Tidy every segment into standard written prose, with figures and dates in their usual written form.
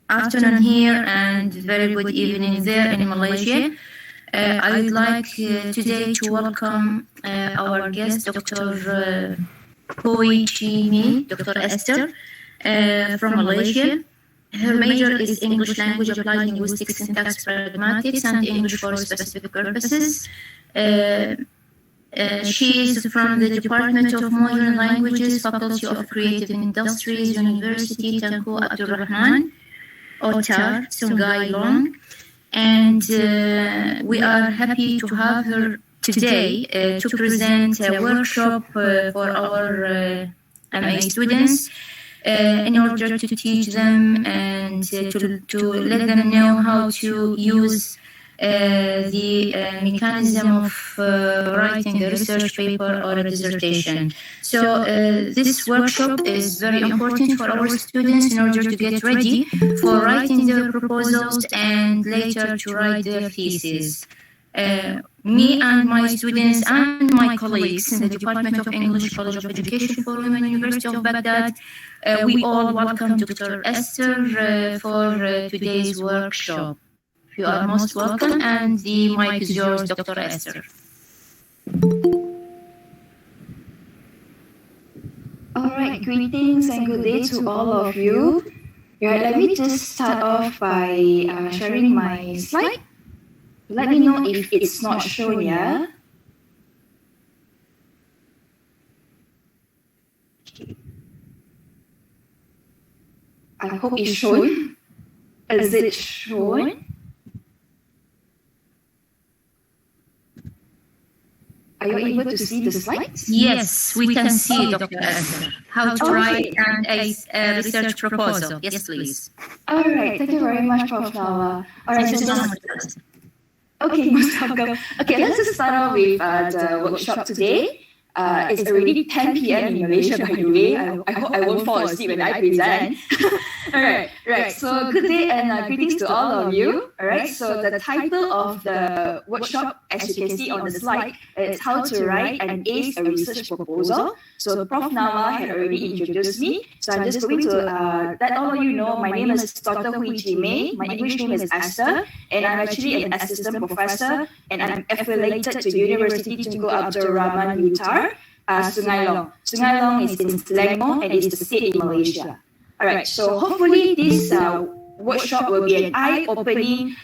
afternoon here and very good evening there in Malaysia. I would like today to welcome our guest, Dr. Hooi, Chee, Dr. Esther from Malaysia. Her major is English Language, Applied Linguistics, Syntax, Pragmatics, and English for Specific Purposes. She is from the Department of Modern Languages, Faculty of Creative Industries, University Tengku Abdul Rahman, Otar, Sungai Long. And we are happy to have her today to present a workshop for our MA students in order to teach them and to let them know how to use the mechanism of writing a research paper or a dissertation. So this workshop is very important for our students in order to get ready for writing their proposals and later to write their thesis. Me and my students and my colleagues in the Department of English College of Education for Women, University of Baghdad, we all welcome Dr. Esther for today's workshop. You are most welcome, and the mic is yours, Dr. Esther. All right, greetings and good day to all of you. Let me just start off by sharing my slide. Let me know if it's not shown here. Okay. I hope it's shown. Is it shown? Are you able to see the slides? Yes, we can see, Dr. Esther. How to write a research proposal. Yes, please. All right, thank you very much, Prof. Nawa. All right, okay, most welcome. Okay, let's just start off with the workshop today. It's already 10 p.m. in Malaysia, by the way. I hope I won't fall asleep when I present. All right. So good day and greetings to all of you. All right, so the title of the workshop, as you can see on the slide, is How to Write and Ace a Research Proposal. So Prof. Nawa had already introduced me. So I'm just going to let all of you know my name is Dr. Hooi Chee. My English name is Esther, and I'm actually an assistant professor, and I'm affiliated to University Tengku Abdul Rahman Uttar, Sungai Long. Sungai Long is in Selangor and is the state in Malaysia. All right, so hopefully this workshop will be an eye-opening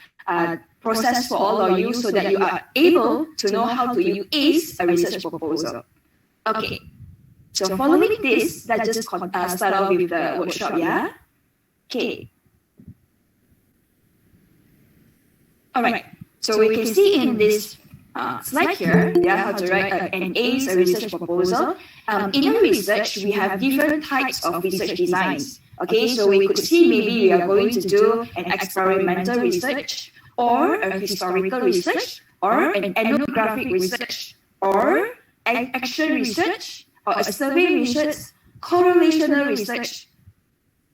process for all of you so that you are able to know how to ace a research proposal. Okay, so following this, let's just start off with the workshop, yeah? Okay. All right, so we can see in this slide here, how to write and ace a research proposal. In a research, we have different types of research designs. Okay, so we could see maybe we are going to do an experimental research, or a historical research, or an ethnographic research, or an action research, or a survey research, correlational research,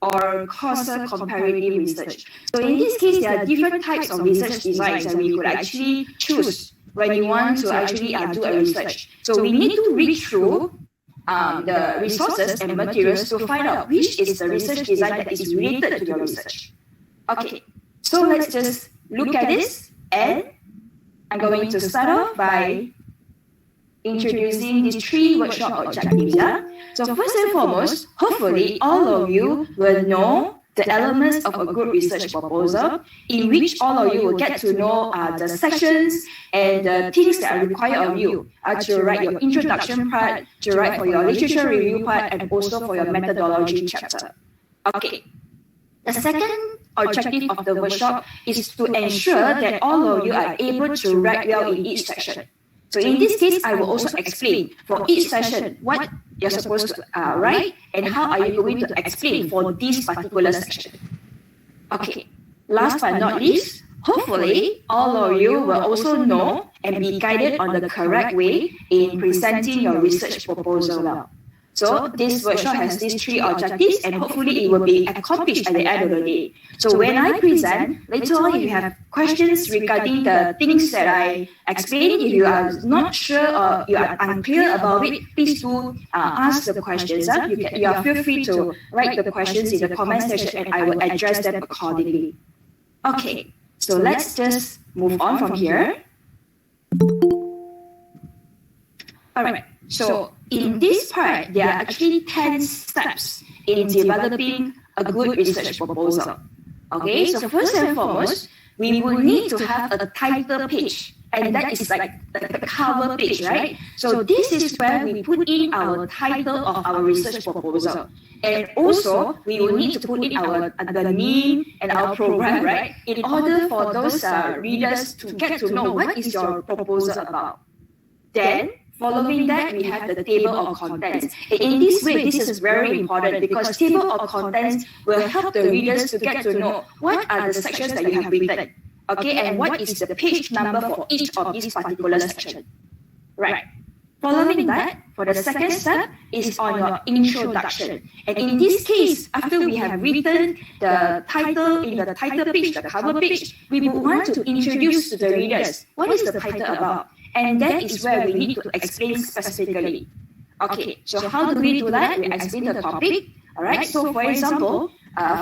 or causal comparative research. So in this case, there are different types of research designs that we could actually choose when you want to actually do a research. So we need to read through the resources and materials to find out which is the research design that is related to your research. Okay, so let's just look at this, and I'm going to start off by introducing these 3 workshop objectives. So first and foremost, hopefully all of you will know the elements of a good research proposal, in which all of you will get to know the sections and the things that are required of you to write your introduction part, to write for your literature review part, and also for your methodology chapter. Okay. The second objective of the workshop is to ensure that all of you are able to write well in each section. So in this case, I will also explain for each session what you're supposed to write and how are you going to explain for this particular section. Okay, last but not least, hopefully all of you will also know and be guided on the correct way in presenting your research proposal well. So this workshop has these 3 objectives, and hopefully it will be accomplished at the end of the day. So when I present, later on if you have questions regarding the things that I explained, if you are not sure or you are unclear about it, please do ask the questions. You are feel free to write the questions in the comment section, and I will address them accordingly. Okay, so let's just move on from here. All right, so in this part, there are actually 10 steps in developing a good research proposal. Okay, so first and foremost, we will need to have a title page, and that is like the cover page, right? So this is where we put in our title of our research proposal. And also, we will need to put in the name and our program, right? In order for those readers to get to know what is your proposal about. Then, following that, we have the table of contents. In this way, this is very important because table of contents will help the readers to get to know what are the sections that you have written, okay, and what is the page number for each of these particular sections. Right. Following that, for the second step is on your introduction. And in this case, after we have written the title in the title page, the cover page, we would want to introduce to the readers what is the title about. And that is where we need to explain specifically. Okay, so how do we do that? We explain the topic. All right, so for example,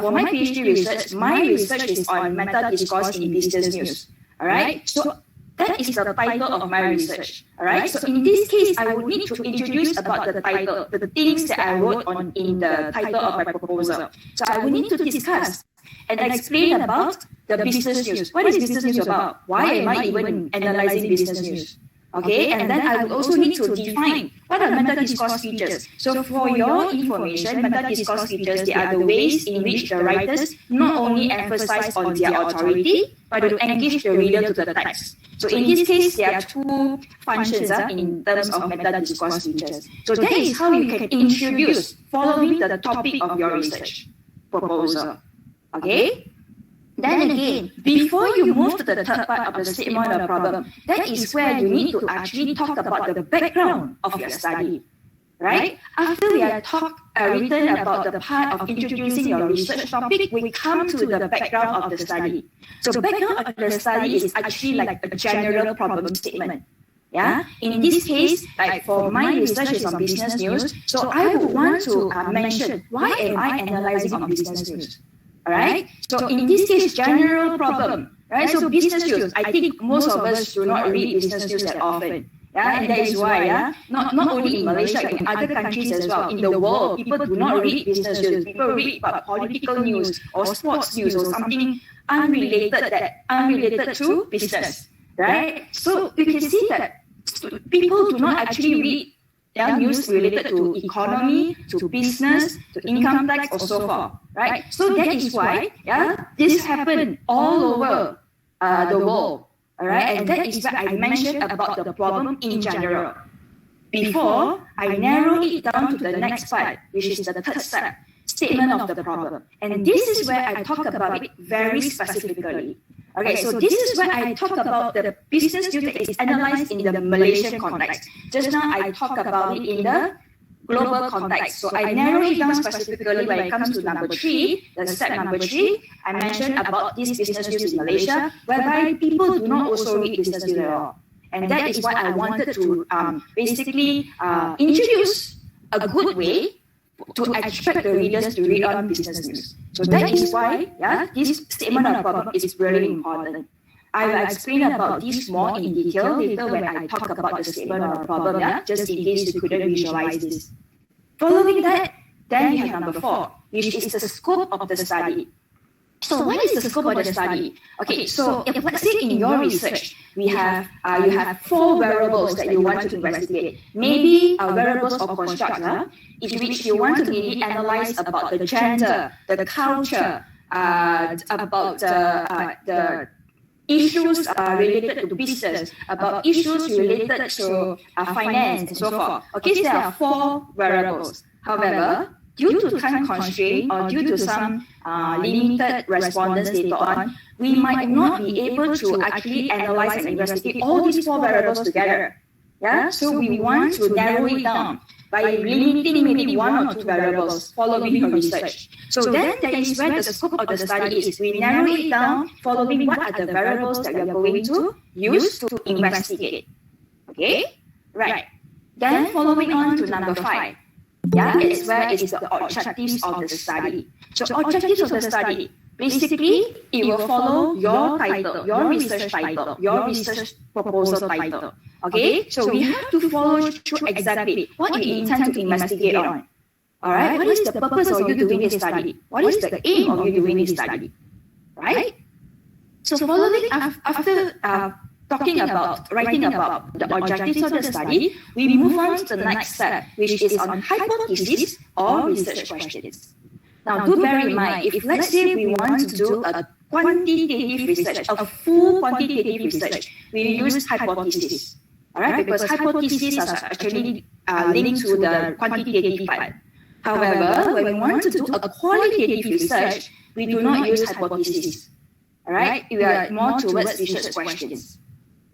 for my PhD research, my research is on meta-discourse in business news. All right, so that is the title of my research. All right, so in this case, I would need to introduce about the title, the things that I wrote on in the title of my proposal. So I will need to discuss and explain about the business news. What is business news about? Why am I even analyzing business news? Okay, and then I would also need to define what are meta-discourse features. So for your information, meta-discourse features, they are the ways in which the writers not only emphasize on their authority, but to engage the reader to the text. So in this case, there are 2 functions in terms of meta-discourse features. So that is how you can introduce following the topic of your research proposal. Okay? Then again, before you move to the third part of the statement of problem, that is where you need to actually talk about the background of your study, right? After we have written about the part of introducing your research topic, we come to the background of the study. So background of the study is actually like a general problem statement. Yeah. In this case, like for my research is on business news, so I would want to mention why am I analyzing on business news. All right. So in this case, general problem, right? So business news, I think most of us do not read business news that often. Yeah, and that is why, not only in Malaysia, in other countries as well, in the world, people do not read business news. People read about political news or sports news or something unrelated to business, right? So you can see that people do not actually read news related to economy, to business, to income tax, or so forth, right? So that is why, this happened all over the world, all right? And that is why I mentioned about the problem in general. Before, I narrow it down to the next part, which is the third step, statement of the problem. And this is where I talk about it very specifically. Okay, so this is where I talk about the business news that is analyzed in the Malaysian context. Just now, I talk about it in the global context. So I narrow it down specifically when it comes to number 3, the step number 3. I mentioned about this business news in Malaysia, whereby people do not also read business news at all. And that is why I wanted to basically introduce a good way to attract the readers to read on business news. So that is why, this statement of problem is really important. I will explain about this more in detail later when I talk about the statement of problem, just in case you couldn't visualize this. Following that, then we have number 4, which is the scope of the study. So what is the scope of the study? Okay, so if let's say in your research, you have 4 variables that you want to investigate. Maybe variables of construct, in which you want to really analyze about the gender, the culture, about the issues related to business, about issues related to finance, and so forth. Okay, so there are 4 variables. However, due to time constraint or due to some limited respondents later on, we might not be able to actually analyze and investigate all these 4 variables together. Yeah, so we want to narrow it down by limiting maybe one or two variables following your research. So then that is where the scope of the study is. We narrow it down following what are the variables that we are going to use to investigate. Okay? Right. Then following on to number 5. Yeah, it's where it's the objectives of the study. So objectives of the study, basically, it will follow your title, your research title, your research proposal title. Okay, so we have to follow through exactly what you intend to investigate on. Alright, what is the purpose of you doing this study? What is the aim of you doing this study? Right? So following after writing about the objectives of the study, we move on to the next step, which is on hypothesis or research questions. Now, do bear in mind, if let's say we want to do a quantitative research, a full quantitative research, we use hypothesis. Alright, because hypotheses are actually linked to the quantitative part. However, when we want to do a qualitative research, we do not use hypotheses. Alright, we are more towards research questions.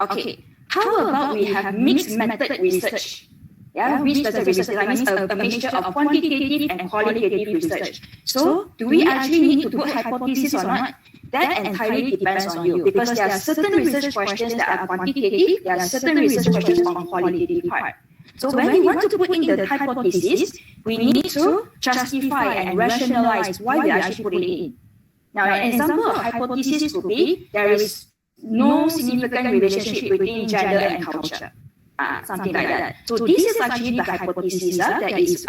Okay, how about we have mixed method research? Yeah, which does research? That means a mixture of quantitative and qualitative research. So, do we actually need to put hypotheses or not? That entirely depends on you, because there are certain research questions that are quantitative, there are certain research questions on qualitative part. So when we want to put in the hypothesis, we need to justify and rationalize why we are actually putting it in. Now, an example of hypothesis could be there is no significant relationship between gender and culture. Something like that. So this is actually the hypothesis that is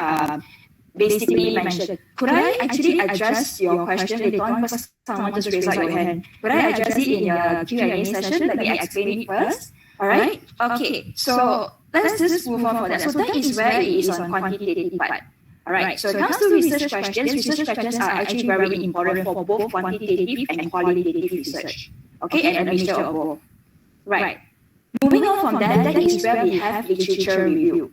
basically mentioned. Could I actually address your question later on? Because someone just raised your hand. Could I address it in your Q&A session? Let me explain it first. Alright? Okay. So let's just move on for that. So that is where it is on quantitative part. Alright, so it comes to research questions are actually very important for both quantitative and qualitative research. Okay, and a mixture of both. Right. Moving on from that is where we have literature review.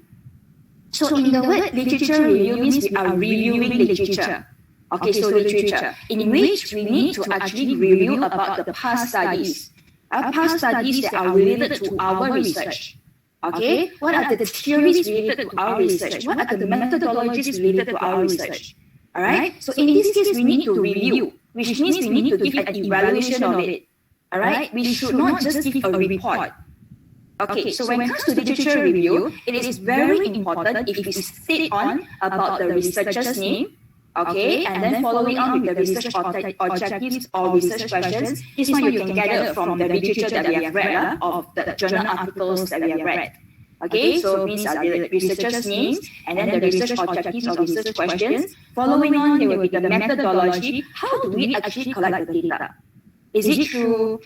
So in the word literature review means we are reviewing literature. Okay, so literature, in which we need to actually review about the past studies. Past studies that are related to our research. Okay, what are the theories related to our research? What are the methodologies related to our research? Alright, so in this case, we need to review, which means we need to give an evaluation of it. Alright, we should not just give a report. Okay, so when it comes to literature review, it is very important if we state on about the researcher's name, okay, and then following on with the research objectives or research questions. This one you can gather from the literature that we have read, of the journal articles that we have read. Okay, so means the researcher's names and then the research objectives or research questions. Following on, there will be the methodology. How do we actually collect the data? Is it through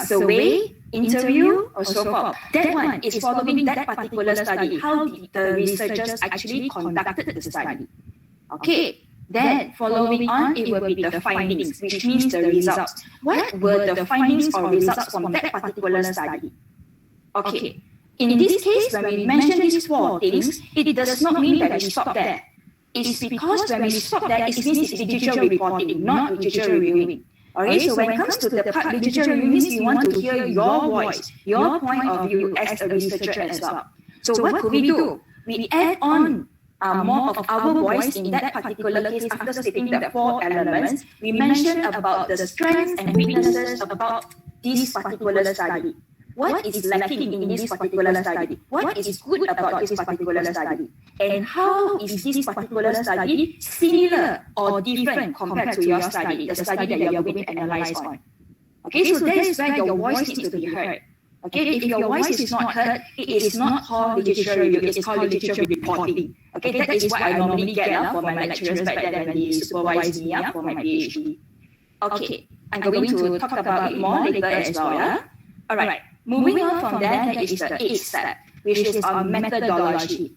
survey, interview, or so forth? That one is following that particular study, how the researchers actually conducted the study. Okay, then following on, it will be the findings, which means the results. What were the findings or results from that particular study? Okay, in this case, when we mention these 4 things, it does not mean that we stop there. It's because when we stop there, it means it's literature reporting, not literature reviewing. Okay, so when it comes to the part literature review, we want to hear your voice, your point of view as a researcher as well. So what could we do? We add on more of our voice in that particular case after stating the 4 elements. We mention about the strengths and weaknesses about this particular study. What is lacking in this particular study? What is good about this particular study? And how is this particular study similar or different compared to your study, the study that you are going to analyze on? Okay, so that is where your voice needs to be heard. Okay, if your voice is not heard, it is not called literature review, it is called literature reporting. Okay, that is what I normally get for my lecturers back then when they supervise me for my PhD. Okay, I'm going to talk about it more later as well. Yeah? Alright. Moving on from that is the 8th step, which is on methodology.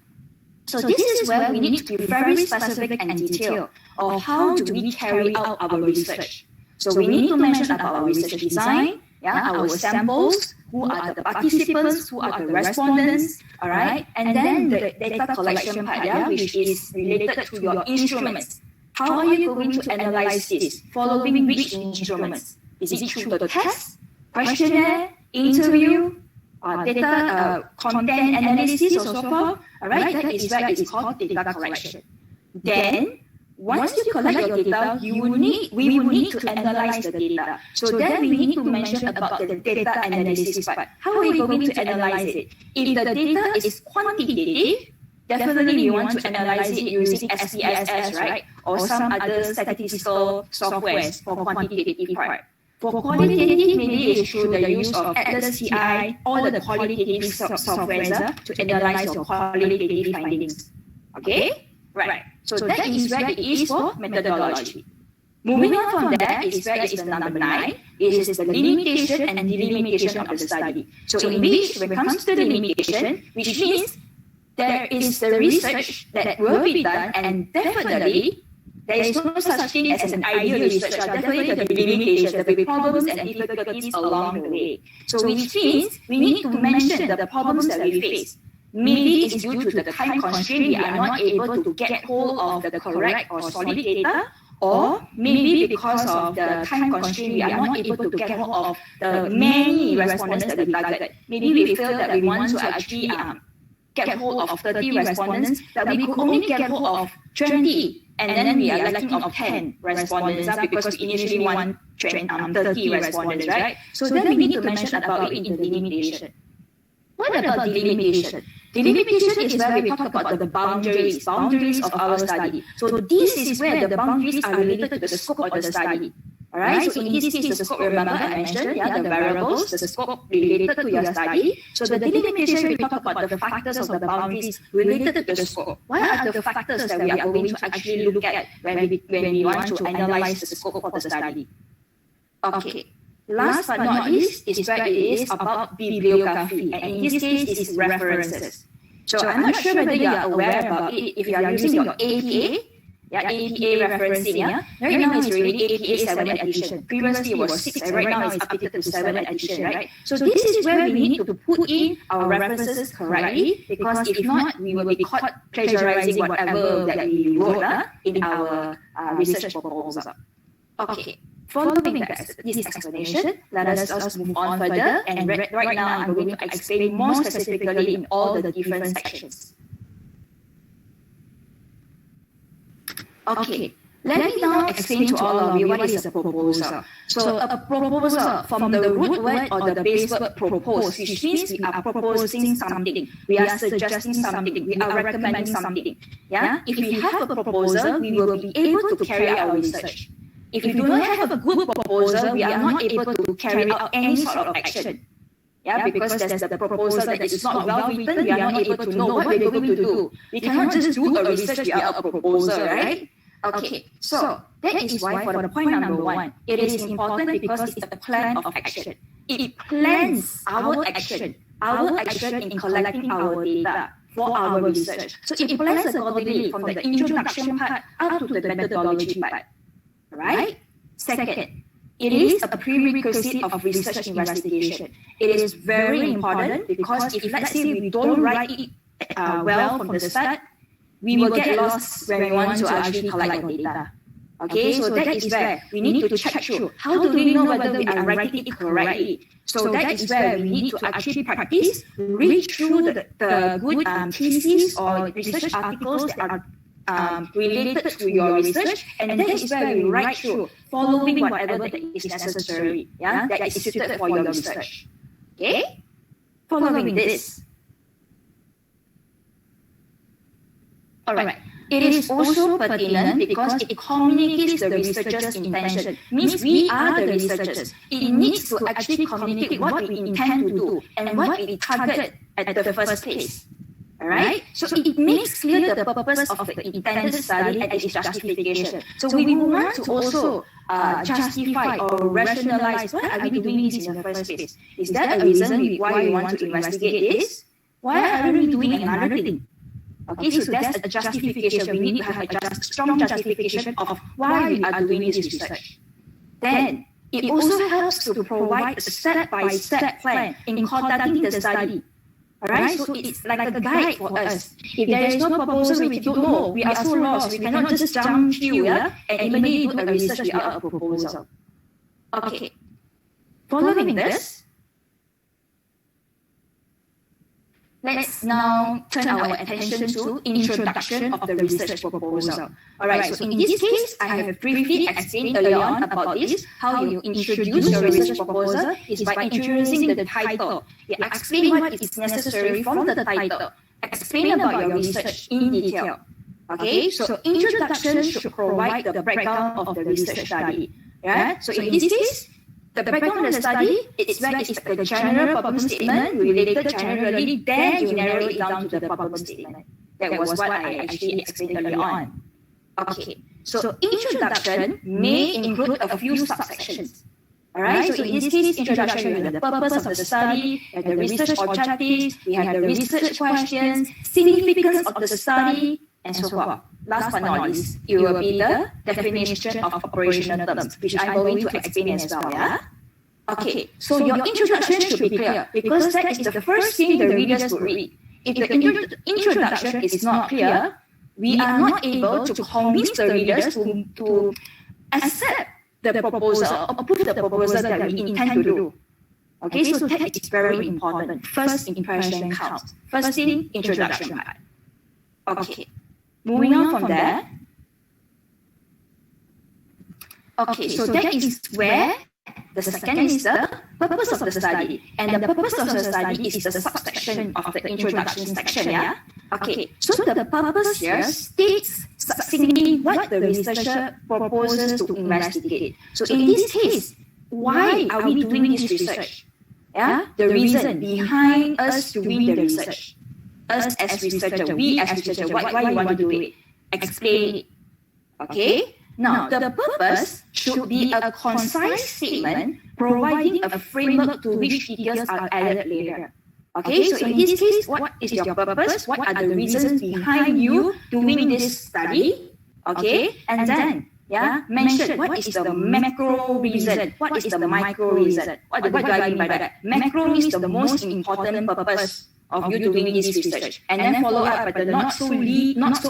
So this is where we need to be very specific and detailed of how do we carry out our research. So we need to mention about our research design, our samples, who are the participants, who are the respondents, alright, and then the data collection part, which is related to your instruments. How are you going to analyze this? Following which instruments? Is it through the test, questionnaire, interview, data content analysis or so forth. All right, that is where it's called data collection. Then, once you collect your data, we will need to analyze the data. So then we need to mention about the data analysis part. How are we going to analyze it? If the data is quantitative, definitely we want to analyze it using SPSS, right? Or some other statistical softwares for quantitative part. For qualitative, maybe it's through the use of Atlas CI, all the qualitative softwares to analyze your qualitative findings. Okay? Right. So that is where it is for methodology. Moving on from there is where is the number 9. It is the limitation and delimitation of the study. So in which, when it comes to the limitation, which means there is the research that will be done, and definitely there is no such thing as an ideal research. Definitely there will be limitations, there will be problems and difficulties along the way. So which means we need to mention the problems that we face. Maybe it's due to the time constraint, we are not able to get hold of the correct or solid data, or maybe because of the time constraint, we are not able to get hold of the many respondents that we targeted. Maybe we feel that we want to actually get hold of 30 respondents, that we could only get hold of 20, and then we are lacking of 10 respondents because we initially want 30 respondents, right? So then we need to mention about it in the delimitation. What about delimitation? Delimitation is where we talk about the boundaries of our study. So this is where the boundaries are related to the scope of the study. Alright, so in this case, the scope, remember I mentioned, the variables, the scope related to your study. So the delimitation, we talk about the factors of the boundaries related to the scope. What are the factors that we are going to actually look at when we want to analyze the scope of the study? Okay. Last but not least is where it is about bibliography, and in this case, it is references. So I'm not sure whether you are aware about it. If you are using your APA, APA referencing, right now it's already APA 7th edition. Previously it was 6, and right now it's updated to 7th edition, right? So this is where we need to put in our references correctly, because if not, we will be caught plagiarizing whatever that we wrote in our research proposal. Okay. Following this explanation, let us move on further, and right now I'm going to explain more specifically in all the different sections. Okay, let me now explain to all of you what is a proposal. So a proposal, from the root word or the base word propose, which means we are proposing something, we are suggesting something, we are recommending something. If we have a proposal, we will be able to carry out our research. If we don't have a good proposal, we are not able to carry out any sort of action. Because there's the proposal that is not well written, we are not able to know what we're going to do. We cannot just do a research without a proposal, right? Okay, so that is why for the point number 1, it is important because it's a plan of action. It plans our action in collecting our data for our research. So it plans accordingly from the introduction part up to the methodology part. Right? Second, it is a prerequisite of research investigation. It is very important because if, let's say, we don't write it well from the start, we will get lost when we want to actually collect our data. Okay, so that is where we need to check through. How do we know whether we are writing it correctly? So that is where we need to actually practice, read through the good theses or research articles that are related to your research, and that is where you write through, following whatever that is necessary, that is suited for your research. Okay? Following this. Alright. It is also pertinent because it communicates the researcher's intention. Means we are the researchers. It needs to actually communicate what we intend to do and what we target at the first place. Alright? So it makes clear the purpose of the intended study and its justification. So we want to also justify or rationalize why are we doing this in the first place. Is that a reason why we want to investigate this? Why are we doing another thing? Okay, so that's a justification. We need to have a strong justification of why we are doing this research. Then, it also helps to provide a step-by-step plan in conducting the study. Alright, so it's like a guide for us. If there is no proposal, we don't know. We are so lost. We cannot just jump through and immediately do a research without a proposal. Okay. Following this, let's now turn our attention to introduction of the research proposal. Alright, so in this case, I have briefly explained earlier on about this. How you introduce your research proposal is by introducing the title. You explain what is necessary from the title. Explain about your research in detail. Okay, so introduction should provide the background of the research study. Yeah, so in this case, the background of the study, it's where it's the general problem statement related generally, then you narrow it down to the problem statement. That was what I actually explained earlier on. Okay, so introduction may include a few subsections. Alright, so in this case, introduction, we have the purpose of the study, we have the research objectives, we have the research questions, significance of the study, and so forth. Last but not least, it will be the definition of operational terms, which I'm going to explain as well. Yeah? Okay, so your introduction should be clear because that is the first thing the readers will read. If the introduction is not clear, we are not able to convince the readers to accept the proposal or approve the proposal that we intend to do. Okay, so that is very important. First impression counts. First thing, introduction part. Okay. Moving on from there. Okay, so that is where the second is the purpose of the study. And the purpose of the study is the subsection of the introduction section, yeah? Okay, so the purpose here states succinctly what the researcher proposes to investigate. So in this case, why are we doing this research? Yeah, the reason behind us doing the research. Us as researcher, we as researcher, why we want to do it? Explain it. Okay? Now, the purpose should be a concise statement providing a framework to which details are added later. Okay, so in this case, what is your purpose? What are the reasons behind you doing this study? Okay, and then, mention what is the macro reason, what is the micro reason. What do I mean by that? Macro means the most important purpose of you doing this research, and then follow up by the not so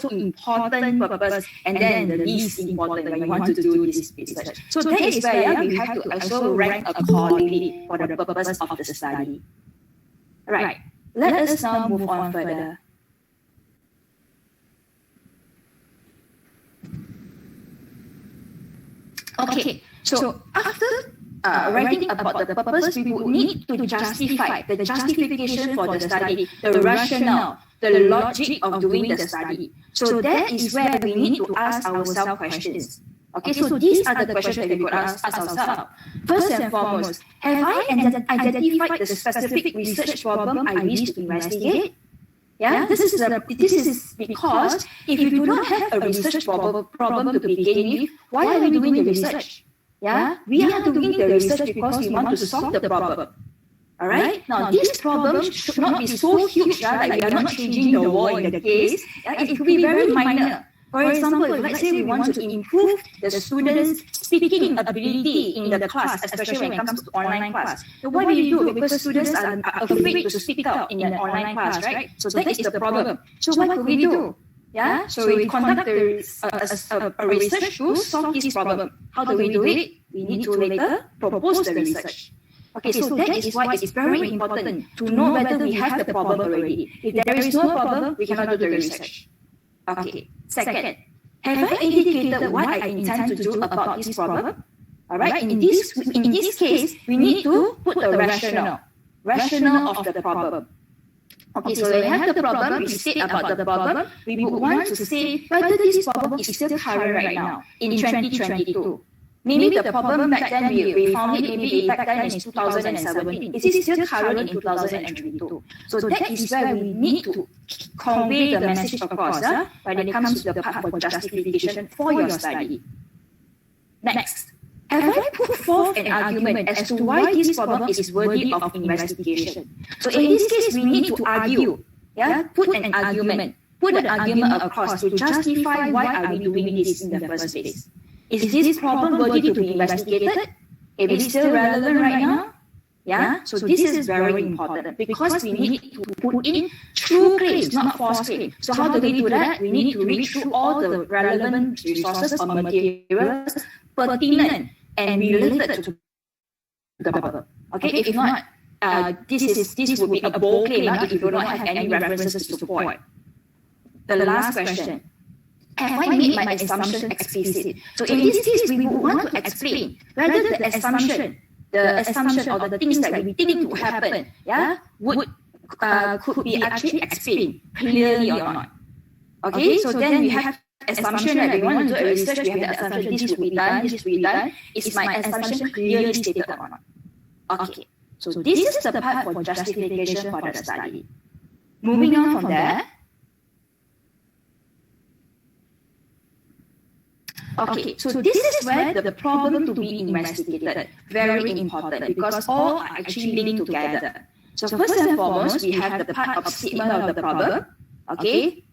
important purpose, and then the least important when you want to do this research. So that is where we have to also rank accordingly for the purpose of the study. Right. Let us now move on further. Okay, so after writing about the purpose, we would need to justify the justification for the study, the rationale, the logic of doing the study. So that is where we need to ask ourselves questions. Okay, so these are the questions that we could ask ourselves. First and foremost, have I identified the specific research problem I wish to investigate? Yeah, this is because if you do not have a research problem to begin with, why are we doing the research? Yeah, we are doing the research because we want to solve the problem. Alright, now this problem should not be so huge that we are not changing the world in the case. It could be very minor. For example, let's say we want to improve the students' speaking ability in the class, especially when it comes to online class. So what do we do? Because students are afraid to speak out in an online class, right? So that is the problem. So what could we do? Yeah, so we conduct a research to solve this problem. How do we do it? We need to later propose the research. Okay, so that is why it is very important to know whether we have the problem already. If there is no problem, we cannot do the research. Okay, second, have I indicated what I intend to do about this problem? Alright, in this case, we need to put the rationale of the problem. Okay, so we have the problem, we state about the problem, we would want to say whether this problem is still current right now in 2022. Maybe the problem back then, we found it maybe back then in 2017. Is it still current in 2022? So that is where we need to convey the message across when it comes to the part for justification for your study. Next, have I put forth an argument as to why this problem is worthy of investigation? So in this case, we need to argue, put an argument across to justify why are we doing this in the first place. Is this problem worthy to be investigated? Is it still relevant right now? Yeah, so this is very important because we need to put in true claims, not false claims. So how do we do that? We need to read through all the relevant resources or materials pertinent and related to the problem. Okay, if not, this would be a bold claim if you do not have any references to support. The last question. Have I made my assumption explicit? So in this case, we would want to explain whether the assumption or the things that we think would happen, could be actually explained clearly or not. Okay, so then we have assumption that we want to do a research, we have the assumption this will be done, this will be done. Is my assumption clearly stated or not? Okay, so this is the part for justification for the study. Moving on from there. Okay, so this is where the problem to be investigated, very important, because all are actually linked together. So first and foremost, we have the part of statement of the problem, okay,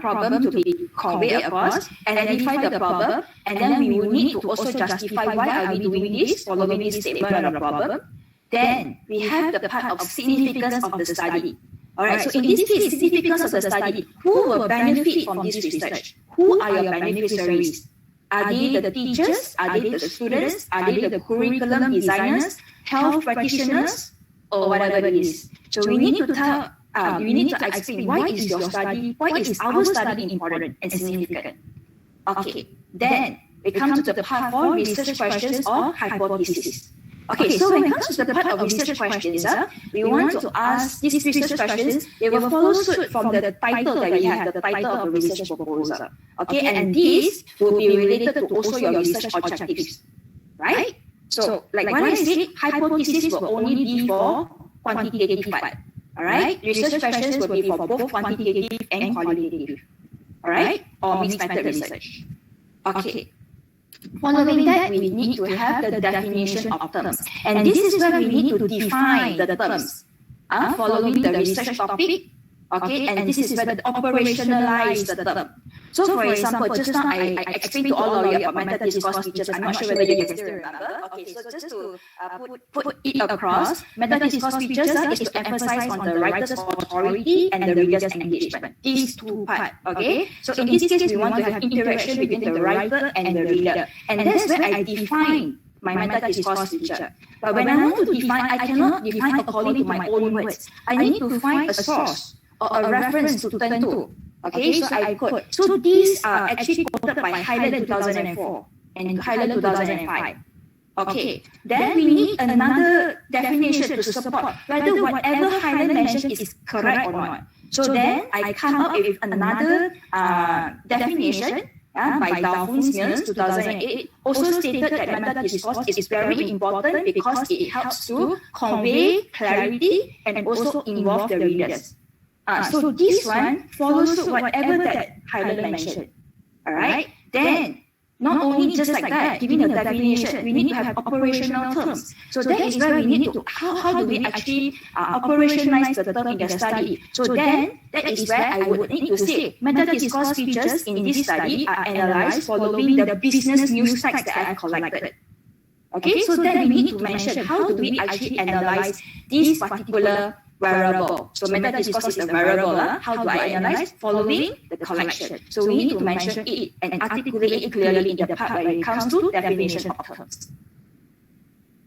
problem to be conveyed across, identify the problem, and then we will need to also justify why are we doing this, following this statement of the problem. Then we have the part of significance of the study. Alright, so in this case, significance of the study, who will benefit from this research? Who are your beneficiaries? Are they the teachers? Are they the students? Are they the curriculum designers, health practitioners, or whatever it is? So we need to tell, we need to explain why is your study, why is our study important and significant. Okay, then we come to the part for research questions or hypotheses. Okay, so when it comes to the part of research questions, we want to ask these research questions, they will follow suit from the title that we have, the title of the research proposal. Okay, and these will be related to also your research objectives, right? So, like what I said, hypothesis will only be for quantitative part, all right? Research questions will be for both quantitative and qualitative, all right? Or mixed method research. Okay. Following that, we need to have the definition of terms. And this is where we need to define the terms following the research topic. Okay, and this is where the operationalize the term. So for example, just now I explained to all of you about meta discourse features. I'm not sure whether you can still remember. Okay, so just to put it across, meta discourse features is to emphasize on the writer's authority and the reader's engagement. These two parts. Okay, so in this case, we want to have interaction between the writer and the reader, and that's where I define my meta discourse feature. But when I want to define, I cannot define according to my own words. I need to find a source or a reference to turn to. Okay, so I quote. So these are actually quoted by Highland 2004 and Highland 2005. Okay, then we need another definition to support whether whatever Highland mentioned is correct or not. So then I come up with another definition by Dalphins 2008, also stated that meta discourse is very important because it helps to convey clarity and also involve the readers. So this one follows whatever that Highland mentioned. Alright? Then, not only just like that, giving the definition, we need to have operational terms. So that is where we need to, how do we actually operationalize the term in the study? So then, that is where I would need to say, meta discourse features in this study are analyzed following the business news facts that I have collected. Okay, so then we need to mention how do we actually analyze this particular variable. So meta discourse is a variable. How do I analyze? Following the collection. So we need to mention it and articulate it clearly in the part where it comes to definition of terms.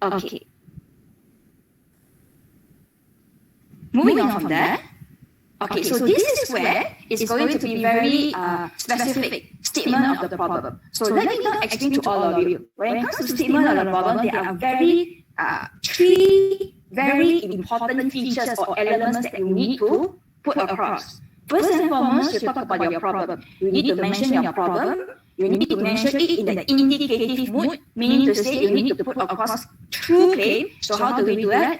Okay. Moving on from there. Okay, so this is where it's going to be very specific statement of the problem. So let me now explain to all of you. When it comes to statement of the problem, there are three very important features or elements that you need to put across. First and foremost, you talk about your problem. You need to mention your problem. You need to mention it in the indicative mood, meaning to say you need to put across true claim. So how do we do that?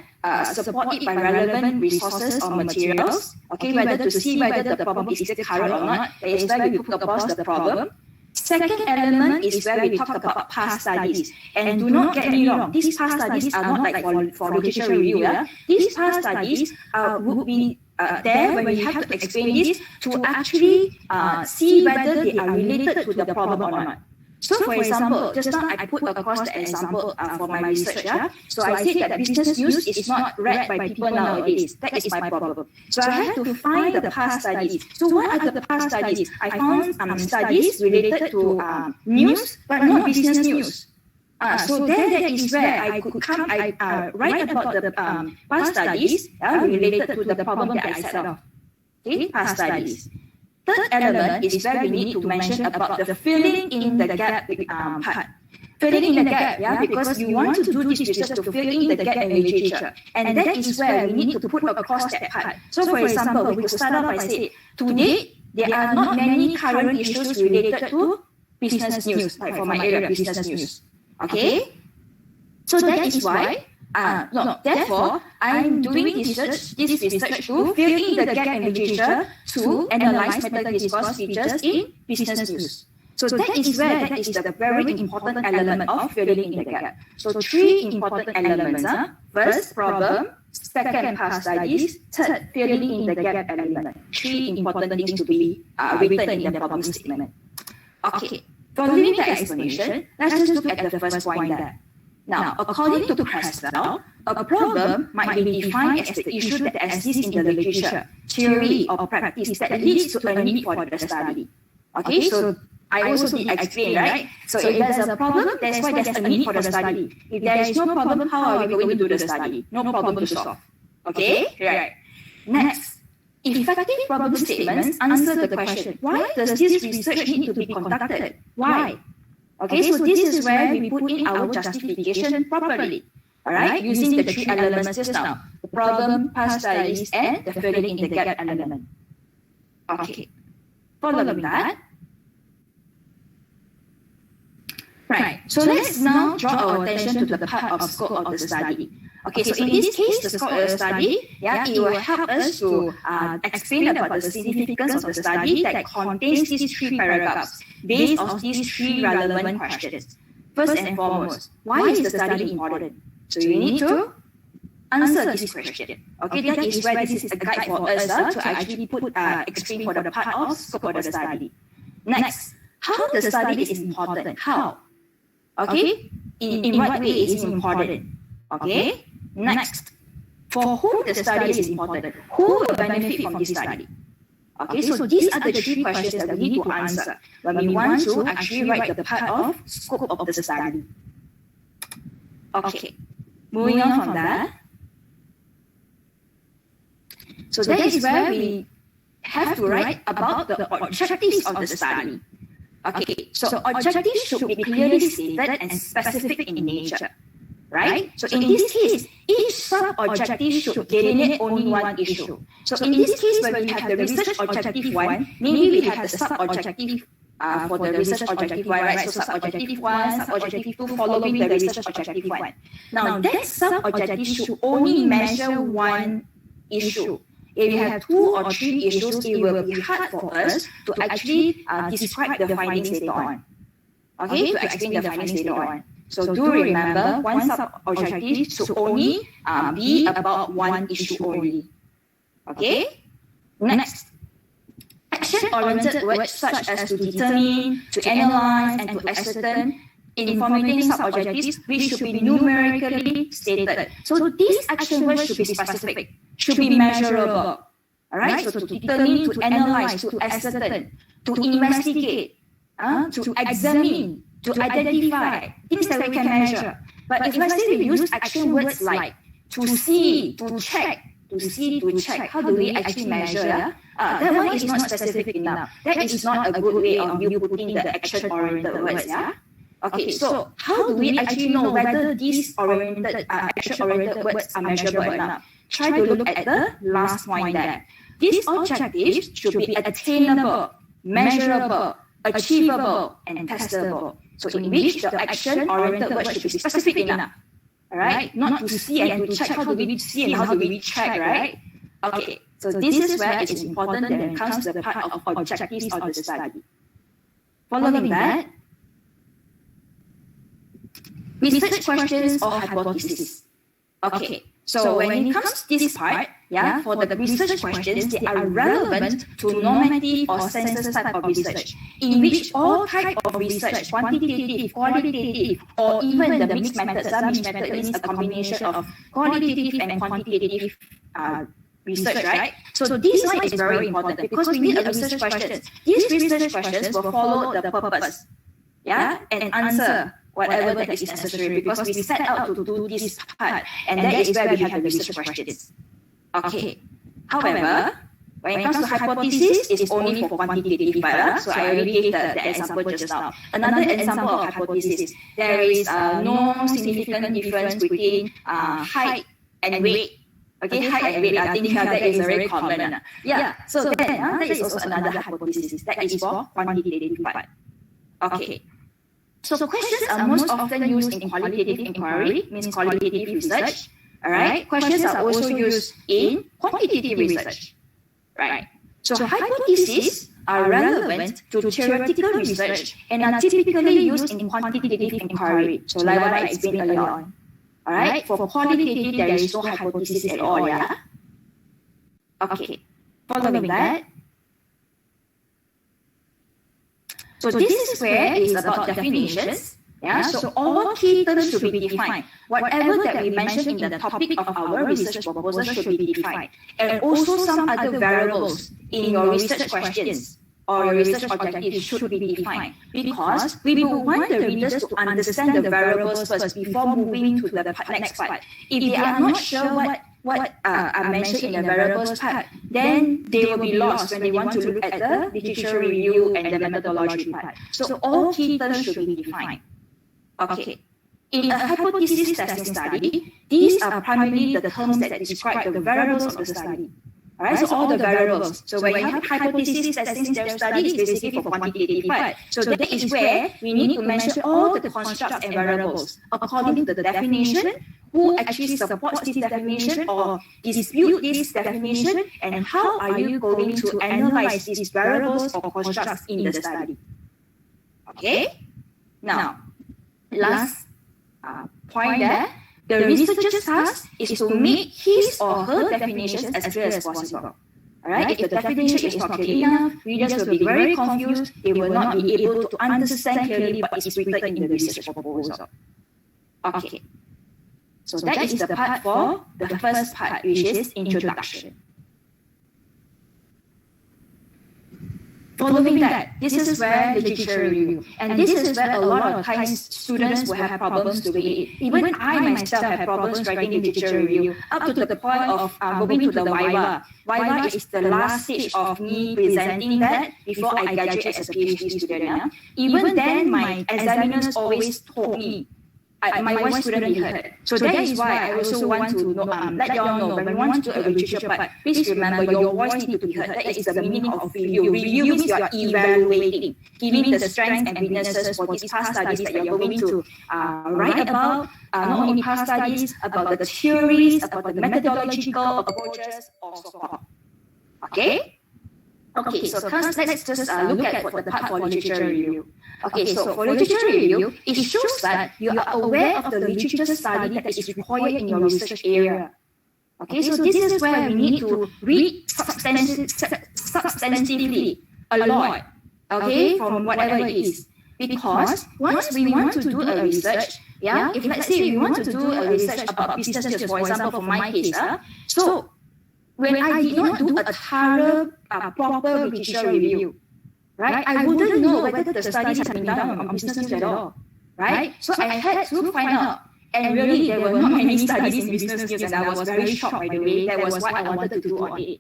Support it by relevant resources or materials. Okay, whether to see whether the problem is still current or not. That is why we put across the problem. Second element is where we talk about past studies. And do not get me wrong, these past studies are not like for literature review. These past studies would be there when we have to explain this to actually see whether they are related to the problem or not. So for example, just now I put across the example for my research. So I said that business news is not read by people nowadays. That is my problem. So I have to find the past studies. So what are the past studies? I found studies related to news, but not business news. So that is where I could write about the past studies related to the problem that I set off. Okay, past studies. Third element is where we need to mention about the filling in the gap part. Filling in the gap, because we want to do this research to fill in the gap in literature. And that is where we need to put across that part. So for example, we could start off by saying, today, there are not many current issues related to business news, like for my area, business news. Okay? So that is why, therefore, I'm doing this research to fill in the gap in literature to analyze meta discourse features in business news. So that is the very important element of filling in the gap. So three important elements. First, problem. Second, past studies. Third, filling in the gap element. Three important things to be written in the problem statement. Okay. Following the explanation, let's just look at the first point there. Now, according to Creswell, a problem might be defined as the issue that exists in the literature, theory, or practice that leads to a need for the study. Okay, so I also did explain, right? So if there's a problem, that's why there's a need for the study. If there is no problem, how are we going to do the study? No problem to solve. Okay? Right. Next, effective problem statements answer the question, why does this research need to be conducted? Why? Okay, so this is where we put in our justification properly. Alright, using the three elements just now. The problem, past studies, and the filling in the gap element. Okay. Following that, right, so let's now draw our attention to the part of scope of the study. Okay, so in this case, the scope of the study, it will help us to explain about the significance of the study that contains these three paragraphs based on these three relevant questions. First and foremost, why is the study important? So you need to answer this question. Okay, that is where this is a guide for us to actually explain for the part of scope of the study. Next, how the study is important? How? Okay, in what way is it important? Okay, next, for whom the study is important? Who will benefit from this study? Okay, so these are the three questions that we need to answer when we want to actually write the part of scope of the study. Okay, moving on from that. So that is where we have to write about the objectives of the study. Okay, so objectives should be clearly stated and specific in nature, right? So in this case, each sub-objective should delineate only one issue. So in this case, when we have the research objective 1, maybe we have the sub-objective for the research objective 1, right? So sub-objective 1, sub-objective 2 following the research objective 1. Now that sub-objective should only measure one issue. If we have 2 or 3 issues, it will be hard for us to actually describe the findings later on. Okay, to explain the findings later on. So do remember, one sub-objective should only be about one issue only. Okay? Next, action-oriented words such as to determine, to analyze, and to ascertain in formulating sub-objectives, which should be numerically stated. So these action words should be specific, should be measurable. Alright, so to determine, to analyze, to ascertain, to investigate, to examine, to identify, things that we can measure. But if let's say we use action words like to see, to check, to see, to check, how do we actually measure? That one is not specific enough. That is not a good way of you putting the action-oriented words, Okay, so how do we actually know whether these action-oriented words are measurable enough? Try to look at the last point there. These objectives should be attainable, measurable, achievable, and testable. So in which the action-oriented words should be specific enough. Alright? Not to see and to check. How do we see and how do we check, right? Okay, so this is where it is important when it comes to the part of objectives of the study. Following that, research questions or hypotheses. Okay, so when it comes to this part, for the research questions, they are relevant to normative or census type of research, in which all type of research, quantitative, qualitative, or even the mixed methods. Mixed method means a combination of qualitative and quantitative research, right? So this one is very important because we need a research question. These research questions will follow the purpose, and answer whatever that is necessary, because we set out to do this part, and that is where we have the research questions. Okay. However, when it comes to hypothesis, it's only for quantitative part. So I already gave the example just now. Another example of hypothesis, there is no significant difference between height and weight. Okay, height and weight, I think that is very common. Yeah, so then that is also another hypothesis. That is for quantitative part. Okay. So questions are most often used in qualitative inquiry, means qualitative research. All right. Questions are also used in quantitative research. Right. So hypotheses are relevant to theoretical research and are typically used in quantitative inquiry. So like what I explained earlier on. All right. For qualitative, there is no hypothesis at all. Yeah. Okay. Following that. So this is where it is about definitions. Yeah, so all key terms should be defined. Whatever that we mention in the topic of our research proposal should be defined. And also some other variables in your research questions or your research objectives should be defined. Because we will want the readers to understand the variables first before moving to the next part. If they are not sure what are mentioned in the variables part, then they will be lost when they want to look at the literature review and the methodology part. So all key terms should be defined. Okay. In a hypothesis testing study, these are primarily the terms that describe the variables of the study. Alright, so all the variables. So when you have hypothesis testing study, is basically for quantitative part. So that is where we need to mention all the constructs and variables according to the definition, who actually supports this definition or dispute this definition, and how are you going to analyze these variables or constructs in the study. Okay? Now, last point there, the researcher's task is to make his or her definitions as clear as possible. Alright, if the definition is not clear enough, readers will be very confused, they will not be able to understand clearly what is written in the research proposal. Okay, so that is the part for the first part, which is introduction. Following that, this is where literature review. And this is where a lot of times students will have problems doing it. Even I myself have problems writing literature review, up to the point of moving to the Viva. Viva is the last stage of me presenting that before I graduate as a PhD student. Even then, my examiners always told me, my voice couldn't be heard. So that is why I also want to let you all know, when we want to do a literature part, please remember your voice needs to be heard. That is the meaning of review. Review means you are evaluating, giving the strengths and weaknesses for these past studies that you're going to write about, not only past studies, about the theories, about the methodological approaches, or so on. Okay? Okay, so let's just look at the part for literature review. Okay, so for literature review, it shows that you are aware of the literature study that is required in your research area. Okay, so this is where we need to read substantively a lot, okay, from whatever it is. Because once we want to do a research, if let's say we want to do a research about businesses, for example, for my case, so when I did not do a thorough, proper literature review, right, I wouldn't know whether the studies have been done on business news at all, right? So I had to find out. And really, there were not many studies in business news, and I was very shocked, by the way. That was what I wanted to do on it.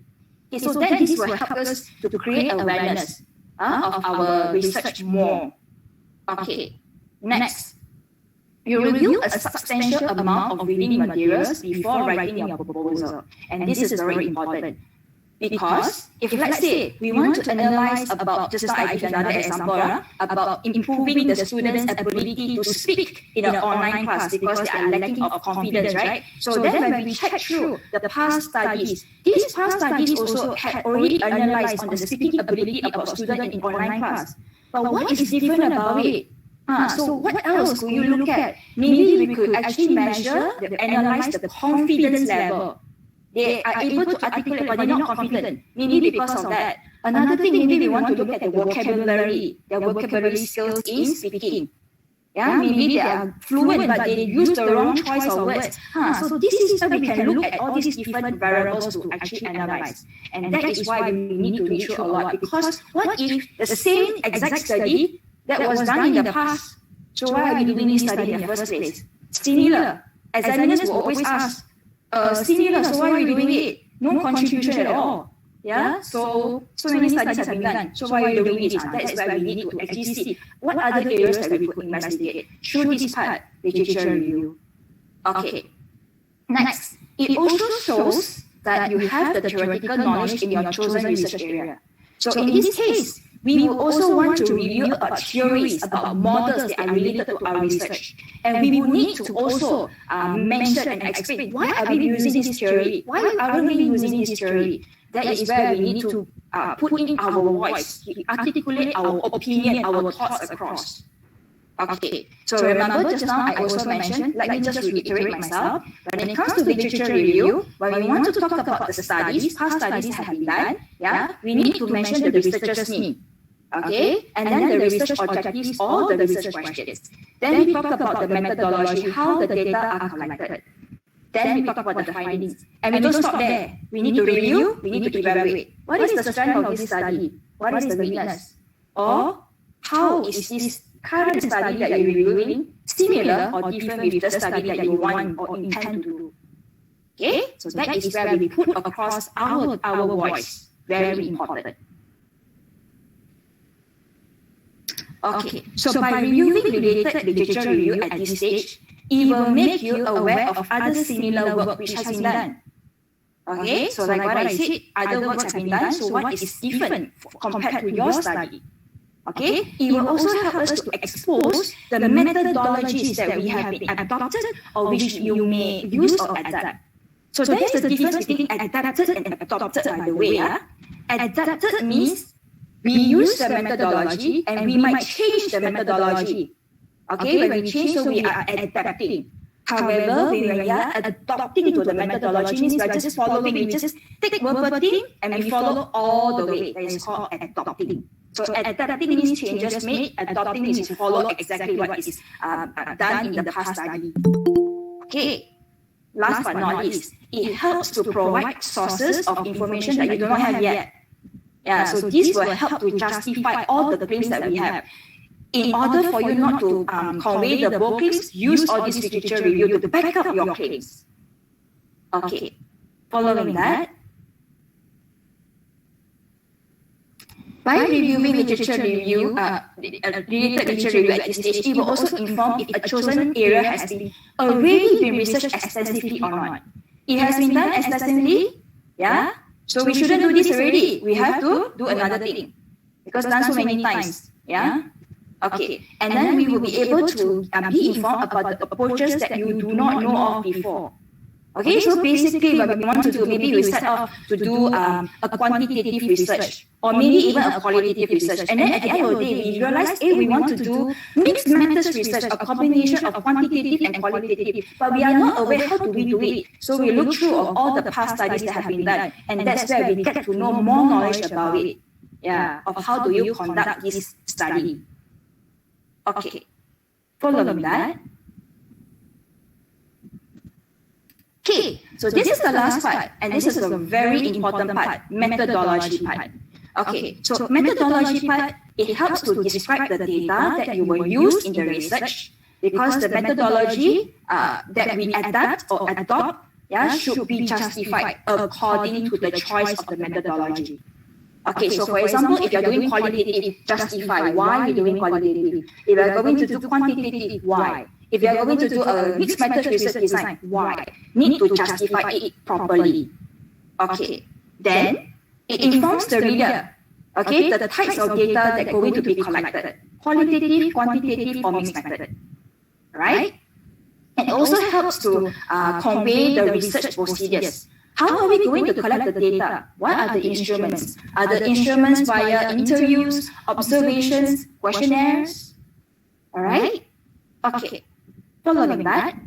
Okay, so then this will help us to create awareness of our research more. Okay, next. You review a substantial amount of reading materials before writing your proposal. And this is very important. Because if let's say we want to analyze about, just like I give another example, about improving the students' ability to speak in an online class because they are lacking of confidence, right? So then when we check through the past studies, these past studies also had already analyzed on the speaking ability of a student in online class. But what is different about it? So what else could you look at? Maybe we could actually measure, analyze the confidence level. They are able to articulate, but they're not confident. Maybe because of that. Another thing, maybe we want to look at the vocabulary, their vocabulary skills in speaking. Maybe they are fluent, but they use the wrong choice of words. So this is where we can look at all these different variables to actually analyze. And that is why we need to read through a lot. Because what if the same exact study that was done in the past So why are you doing this study in the first place? Similar. Examiners will always ask, similar, so why are you doing it? No contribution at all. Yeah, so many studies have been done. So why are you doing it? That is where we need to actually see what other areas that we could investigate through this part, literature review. Okay. Next, it also shows that you have the theoretical knowledge in your chosen research area. So in this case, we will also want to review about theories, about models that are related to our research. And we will need to also mention and explain why are we using this theory? Why aren't we using this theory? That is where we need to put in our voice, articulate our opinion, our thoughts across. Okay, so remember just now I also mentioned, let me just reiterate myself, when it comes to literature review, when we want to talk about the studies, past studies have been done, we need to mention the researcher's name. Okay, and then the research objectives or the research questions. Then we talk about the methodology, how the data are collected. Then we talk about the findings. And we don't stop there. We need to review, we need to evaluate. What is the strength of this study? What is the weakness? Or how is this current study that you're reviewing similar or different with the study that you want or intend to do? Okay, so that is where we put across our voice. Very important. Okay, so by reviewing related literature review at this stage, it will make you aware of other similar work which has been done. Okay, so like what I said, other works have been done, so what is different compared to your study? Okay, it will also help us to expose the methodologies that we have been adopted or which you may use or adapt. So there is the difference between adapted and adopted, by the way. Adapted means we use the methodology and we might change the methodology. Okay, when we change, so we are adapting. However, when we are adopting to the methodology, means we are just following, we just take verbatim and we follow all the way. That is called adopting. So adapting means changes made, adopting means to follow exactly what is done in the past study. Okay, last but not least, it helps to provide sources of information that you do not have yet. So this will help to justify all the claims that we have. In order for you not to convey the bold claims, use all this literature review to back up your claims. Okay, following that, by reviewing literature review, related literature review at this stage, it will also inform if a chosen area has been already been researched extensively or not. It has been done extensively, so we shouldn't do this already. We have to do another thing because done so many times, Okay, and then we will be able to be informed about the approaches that you do not know of before. Okay, so basically what we want to do, maybe we set off to do a quantitative research or maybe even a qualitative research. And then at the end of the day, we realize, we want to do mixed methods research, a combination of quantitative and qualitative, but we are not aware how do we do it. So we look through all the past studies that have been done, and that's where we get to know more knowledge about it. Of how do you conduct this study. Okay, following that. Okay, so this is the last part, and this is a very important part, methodology part. Okay, so methodology part, it helps to describe the data that you will use in the research, because the methodology that we adapt or adopt should be justified according to the choice of the methodology. Okay, so for example, if you're doing qualitative, justify why you're doing qualitative. If you're going to do quantitative, why? If you're going to do a mixed method research design, why? Need to justify it properly. Okay, then it informs the reader, okay, the types of data that are going to be collected. Qualitative, quantitative, or mixed method. Right? It also helps to convey the research procedures. How are we going to collect the data? What are the instruments? Are the instruments via interviews, observations, questionnaires? All right? Okay. Following that.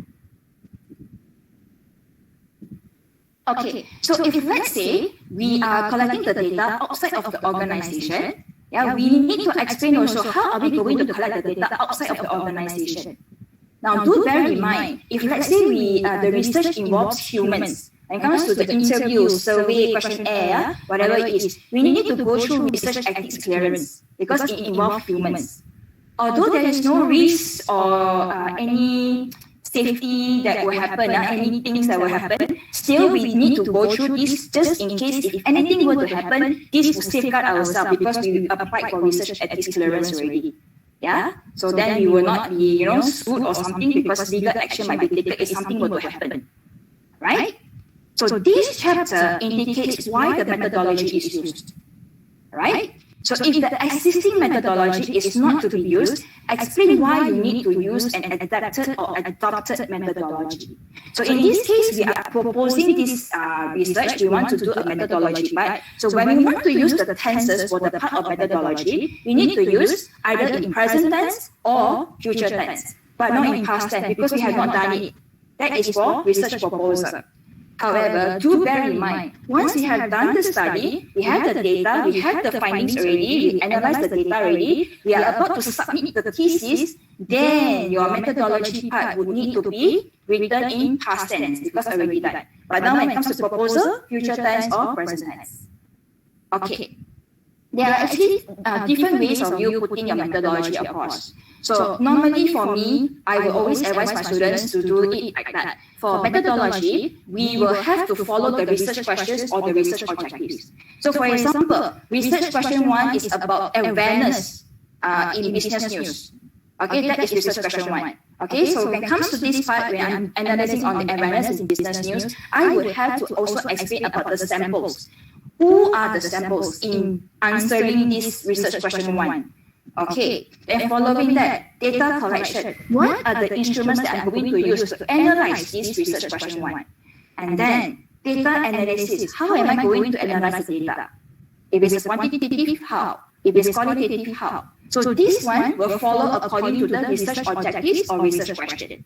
Okay, so if let's say we are collecting the data outside of the organization, we need to explain also how are we going to collect the data outside of the organization. Now, do bear in mind, if let's say the research involves humans, when it comes to the interview, survey, questionnaire, whatever it is, we need to go through research ethics clearance because it involves humans. although there is no risk or any safety that will happen, any things that will happen, still we need to go through this just in case if anything were to happen, this will safeguard ourselves because we applied for research ethics clearance already. Yeah, so then we will not be, sued or something because legal action might be taken if something were to happen, right? So this chapter indicates why the methodology is used, right? So if the existing methodology is not to be used, explain why you need to use an adapted or adopted methodology. So in this case, we are proposing this research. We want to do a methodology part. So when we want to use the tenses for the part of methodology, we need to use either in present tense or future tense, but not in past tense because we have not done it. That is for research proposal. However, do bear in mind, once we have done the study, we have the data, we have the findings already, we analyze the data already, we are about to submit the thesis, then your methodology part would need to be written in past tense because already done. But now when it comes to proposal, future tense or present tense. Okay. There are actually different ways of you putting your methodology across. So normally for me, I will always advise my students to do it like that. For methodology, we will have to follow the research questions or the research objectives. So for example, research question 1 is about awareness in business news. Okay, that is research question 1. Okay, so when it comes to this part, when I'm analyzing on the awareness in business news, I would have to also explain about the samples. Who are the samples in answering this research question 1? Okay, then following that, data collection. What are the instruments that I'm going to use to analyze this research question 1? And then, data analysis. How am I going to analyze the data? If it's quantitative, how? If it's qualitative, how? So this one will follow according to the research objectives or research question.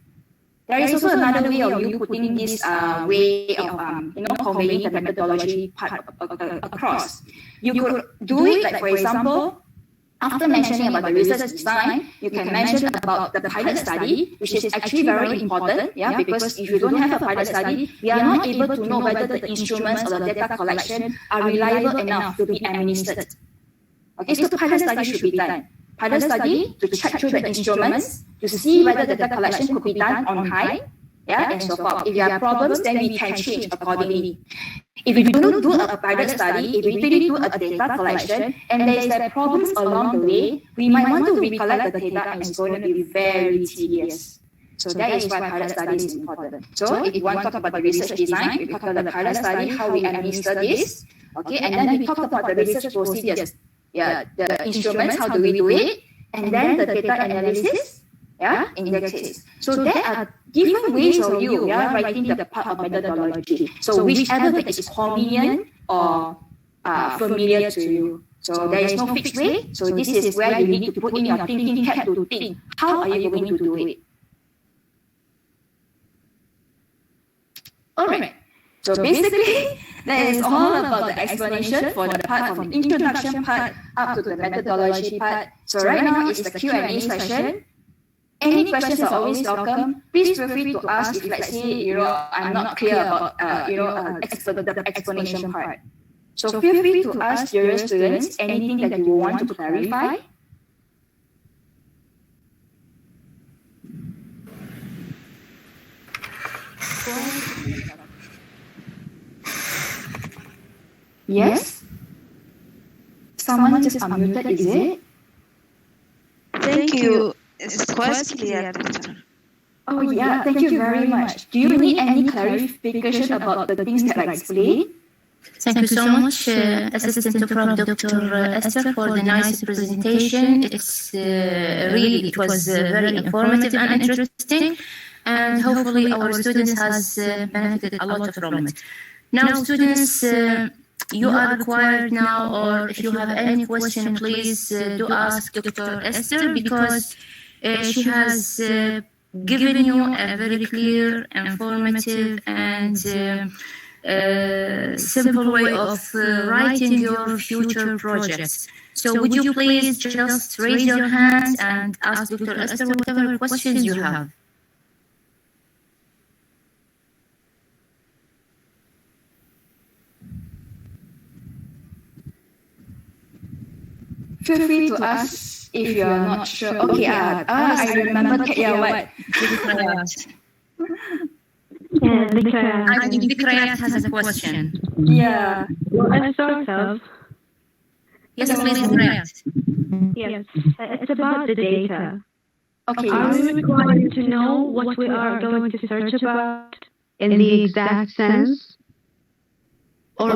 There is also another way of you putting this way of conveying the methodology part across. You could do it like, for example, after mentioning about the research design, you can mention about the pilot study, which is actually very important, because if you don't have a pilot study, we are not able to know whether the instruments or the data collection are reliable enough to be administered. Okay, so pilot study should be done. Pilot study to check through the instruments to see whether the data collection could be done on time, and so forth. If there are problems, then we can change accordingly. If we don't do a pilot study, if we really do a data collection and there is a problems along the way, we might want to recollect the data and it's going to be very tedious. So that is why pilot study is important. So if you want to talk about the research design, we talk about the pilot study, how we administer this, okay, and then we talk about the research procedures, the instruments, how do we do it, and then the data analysis, in that case. So there are different ways of you writing the part of methodology. So whichever that is convenient or familiar to you. So there is no fixed way. So this is where you need to put in your thinking cap to think. How are you going to do it? Alright. So basically, that is all about the explanation for the part from the introduction part up to the methodology part. So right now is the Q&A session. Any questions are always welcome. Please feel free to ask if, let's say, I'm not clear about, the explanation part. So feel free to ask your students anything that you want to clarify. Yes? Someone just unmuted, is it? Thank you. It's quite clear, teacher. Oh yeah, thank you very much. Do you need any clarification about the things that I explained? Thank you so much, Assistant Prof. Dr. Esther, for the nice presentation. It was very informative and interesting, and hopefully our students has benefited a lot from it. Now, students, you are required now, or if you have any question, please do ask Dr. Esther, because she has given you a very clear, informative, and simple way of writing your future projects. So would you please just raise your hand and ask Dr. Esther whatever questions you have? Feel free to ask if you are not sure. Okay, I remember. What? I think Vikrayat has a question. Yeah. Well, sort of. Yes, please, Vikrayat. Yes. It's about the data. Okay. Are we required to know what we are going to search about in the exact sense? Or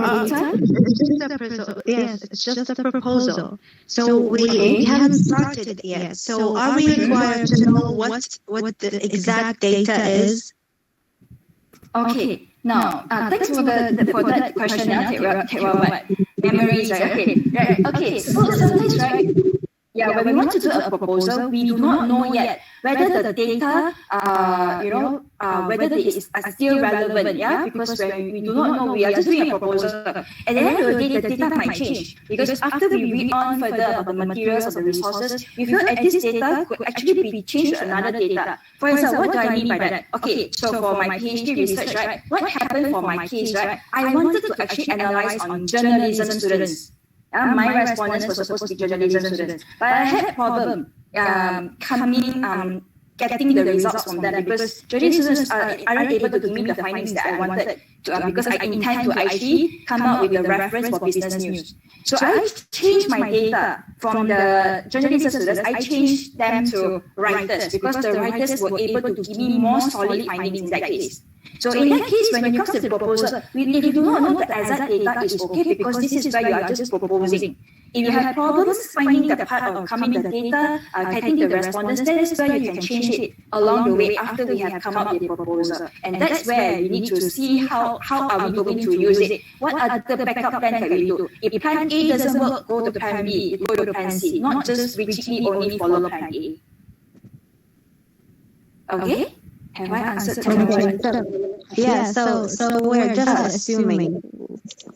it's just a proposal. So we haven't started yet. So are we required to know what the exact data is? Okay. Now, thanks for that question. What memories? Right? Okay. So sometimes, right? Yeah, when we want to do a proposal, we do not know yet whether the data, whether it is still relevant, because when we do not know, we are just doing a proposal. At the end of the day, the data might change, because after we read on further about the materials of the resources, we feel that this data could actually be changed to another data. For example, what do I mean by that? Okay, so for my PhD research, right, what happened for my case, right, I wanted to actually analyze on journalism students. My respondents were supposed to be journalism students, but I had a problem getting the results from them, because journalism students aren't able to give me the findings that I wanted to, because I intend to actually come out with the reference for business news. So I changed my data from the journalism students. I changed them to writers, because the writers were able to give me more solid findings in that case. So in that case, when it comes to the proposal, if you do not know the exact data is okay, because this is where you are just proposing. If you have problems finding the part of coming the data, getting the respondents, that is where you can change it along the way after we have come up with the proposal. And that's where you need to see how are we going to use it. What are the backup plans that we do? If plan A doesn't work, go to plan B, go to plan C, not just rigidly only follow plan A. Okay? Have I answered the question? Yeah, so we're just assuming.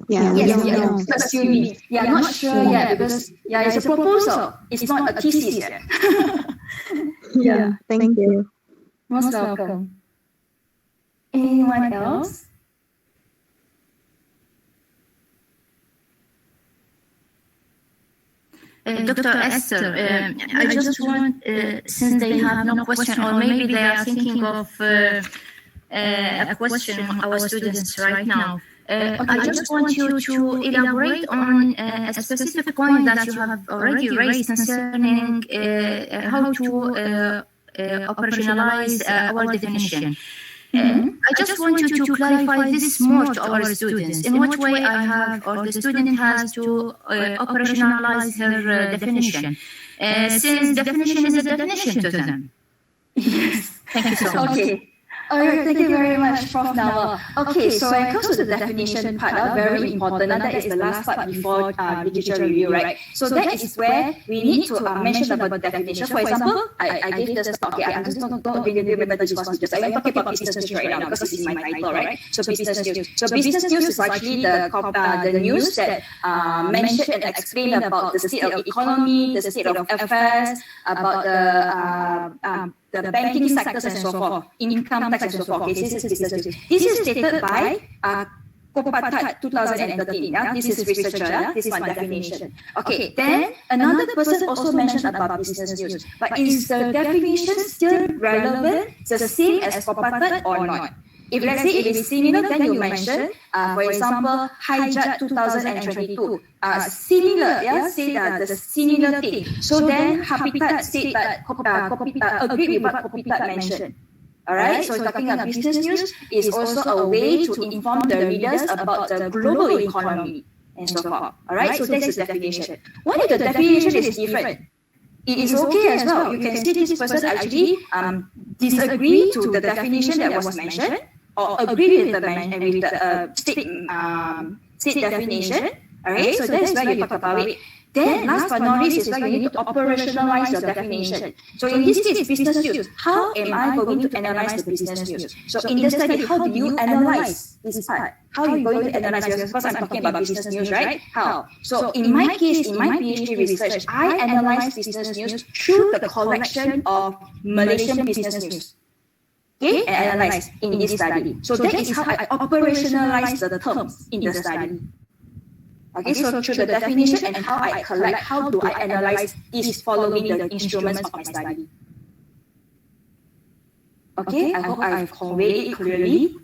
Yes, assuming. Yeah, not sure yet, because it's a proposal. It's not a thesis yet. Thank you. Most welcome. Anyone else? Dr. Esther, I just want, since they have no question, or maybe they are thinking of a question, our students right now, I just want you to elaborate on a specific point that you have already raised concerning how to operationalize our definition. I just want you to clarify this more to our students. In what way I have, or the student has to operationalize her definition, since definition is a definition to them. Yes. Thank you so much. Okay. All right, thank you very much, Prof. Nawal. Okay, so when it comes to the definition part, very important, and that is the last part before literature review, right? So that is where we need to mention about the definition. For example, I gave this, I'm just not going to remember this course because I'm talking about business news right now because this is my title, right? So business news. So business news is actually the news that mention and explain about the state of economy, the state of affairs, about the banking sectors and so forth, income tax and so forth. Okay, this is business news. This is stated by Kopatat 2013. This is researcher. This is one definition. Okay, then another person also mentioned about business news. But is the definition still relevant, the same as Kopatat or not? If let's say it is similar, then you mention, for example, Hijat 2022. Similar, say the similar thing. So then Habitat said that agree with what Kopatat mentioned. Alright, so talking about business news is also a way to inform the readers about the global economy and so forth. Alright, so that's the definition. What if the definition is different? It is okay as well. You can see this person actually disagree to the definition that was mentioned, or agree with the state definition. Alright, so that's where you talk about it. Then last but not least is where you need to operationalize your definition. So in this case, business news. How am I going to analyze the business news? So in the study, how do you analyze this part? How are you going to analyze it? Because I'm talking about business news, right? How? So in my case, in my PhD research, I analyze business news through the collection of Malaysian business news. Okay, and analyze in this study. So that is how I operationalize the terms in the study. Okay, so through the definition and how I collect, how do I analyze is following the instruments of my study. Okay, I hope I've conveyed it clearly.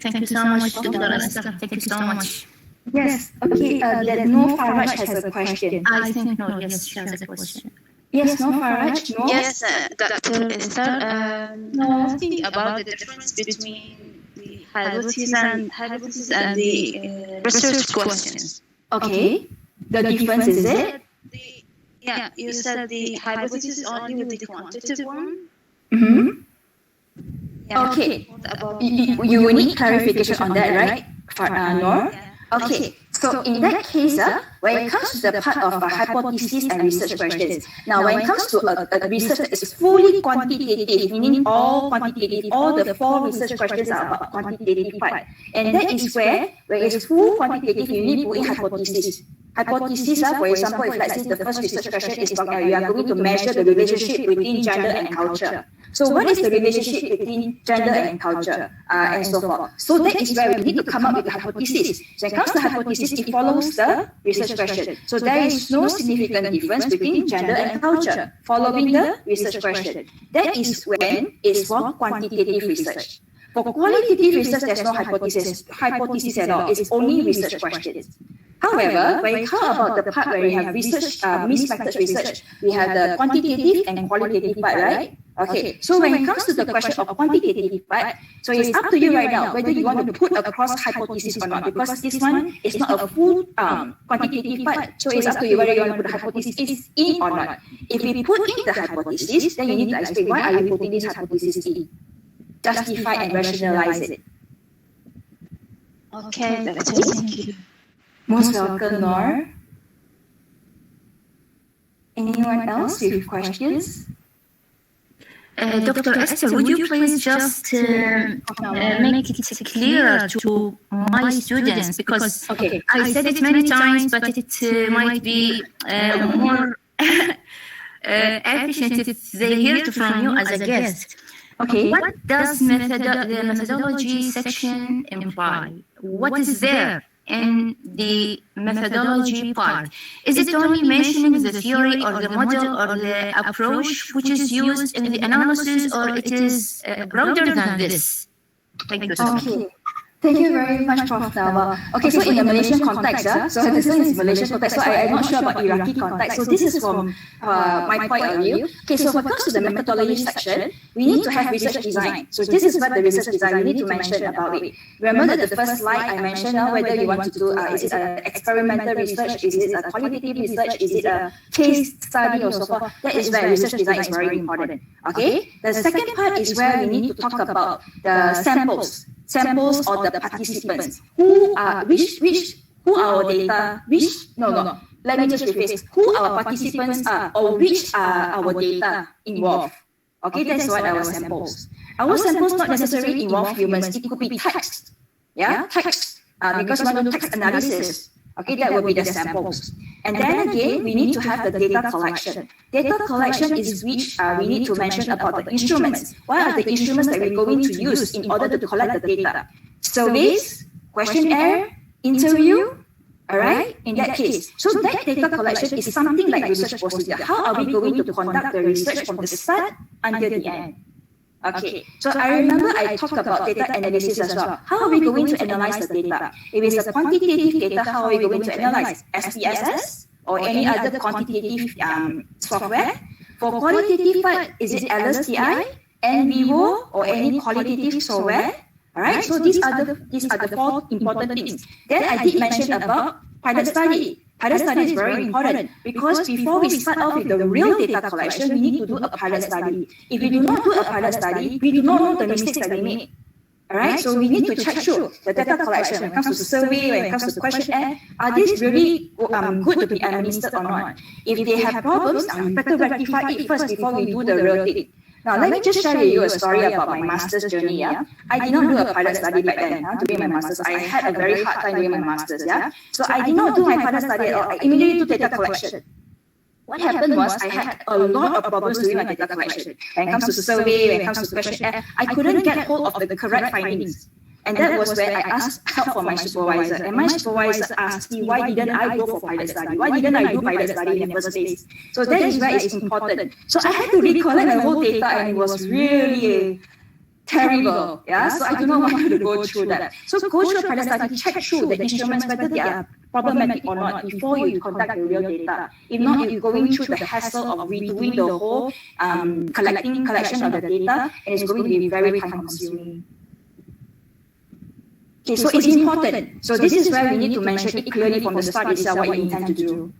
Thank you so much, Dr. Esther. Thank you so much. Yes, okay, that No Faraj has a question. I think no, yes, she has a question. Yes, No Faraj, no? Yes, Dr. Esther. No, think about the difference between the hypothesis and the research questions. Okay, the difference is it? Yeah, you said the hypothesis only with the quantitative one. Mm-hmm. Yeah. Okay, What about you will need clarification on that, right? Noor? Yeah. Okay, so in that case, when it comes to the part of hypothesis and research questions, now when it comes to a research that is fully quantitative, meaning all quantitative, all the 4 research questions are about quantitative part. And that is where it's full quantitative, you need to put in hypothesis. Hypothesis, for example, if let's say the first research question is you are going to measure the relationship between gender and culture. So what is the relationship between gender and culture and so forth? So that is where we need to come up with a hypothesis. So when it comes to hypothesis, it follows the research question. So there is no significant difference between gender and culture following the research question. That is when it's for quantitative research. For qualitative research, there's no hypothesis at all. It's only research questions. However, when we come about the part where we have research, mixed methods research, we have the quantitative and qualitative part, right? Okay, so when it comes to the question of quantitative part, so it's up to you right now whether you want to put across hypothesis or not, because this one is not a full quantitative part. So it's up to you whether you want to put the hypothesis in or not. If we put in the hypothesis, then you need to explain why are you putting this hypothesis in. Justify and rationalize it. Okay, that's it. Thank you. Most welcome, Noor. Anyone else with questions? Dr. Esther, would you please just make it clearer to my students? Because I said it many times, but it might be more efficient if they hear it from you as a guest. Okay. What does the methodology section imply? What is there in the methodology part? Is it only mentioning the theory or the model or the approach which is used in the analysis, or it is broader than this? Thank you so much. Okay. Thank you very much, Prof. Nawa. Okay, so in the Malaysian context, so this is Malaysian context, so I'm not sure about Iraqi context. So this is from my point of view. Okay, so when it comes to the methodology section, we need to have research design. So this is what the research design we need to mention about it. Remember that the first slide I mentioned now, whether you want to do, is it an experimental research, is it a qualitative research, is it a case study or so forth, that is where research design is very important. Okay, the second part is where we need to talk about the samples or the participants. Who are who are our data? Let me just rephrase. Who our participants are, or which are our data involved? Okay, that's what our samples. Our samples not necessarily involve humans. It could be text. Yeah, text. Because we want to do text analysis. Okay, that will be the samples. And then again, we need to have the data collection. Data collection is which we need to mention about the instruments. What are the instruments that we're going to use in order to collect the data? Surveys, questionnaire, interview, all right, in that case. So that data collection is something like research procedure. How are we going to conduct the research from the start until the end? Okay, so I remember I talked about data analysis as well. How are we going to analyze the data? If it's a quantitative data, how are we going to analyze? SPSS or any other quantitative software? For qualitative part, is it LSTI, NVivo, or any qualitative software? All right, so these are the 4 important things. Then I did mention about pilot study. Pilot study is very important because before we start off with the real data collection, we need to do a pilot study. If we do not do a pilot study, we do not know the mistakes that we make. All right, so we need to check through the data collection when it comes to survey, when it comes to questionnaire. Are these really good to be administered or not? If they have problems, we better rectify it first before we do the real thing. Now, let me just share with you a story about my master's journey. Yeah, I did not do a pilot study back then. During my master's, I had a very hard time doing my master's. Yeah, so I did not do my pilot study at all. I immediately did data collection. What happened was I had a lot of problems doing my data collection. When it comes to survey, when it comes to questionnaire, I couldn't get hold of the correct findings. And that was where I asked help from my supervisor. And my supervisor asked me, why didn't I go for pilot study? Why didn't I do pilot study in the first place? So that is where it's important. So I had to recollect my whole data, and it was really terrible. Yeah, so I do not want you to go through that. So go through pilot study, check through the instruments, whether they are problematic or not, before you conduct the real data. If not, you're going through the hassle of redoing the whole collection of the data, and it's going to be very time consuming. Okay, so it's important. So this is where we need to mention it clearly from the start itself what you intend to do.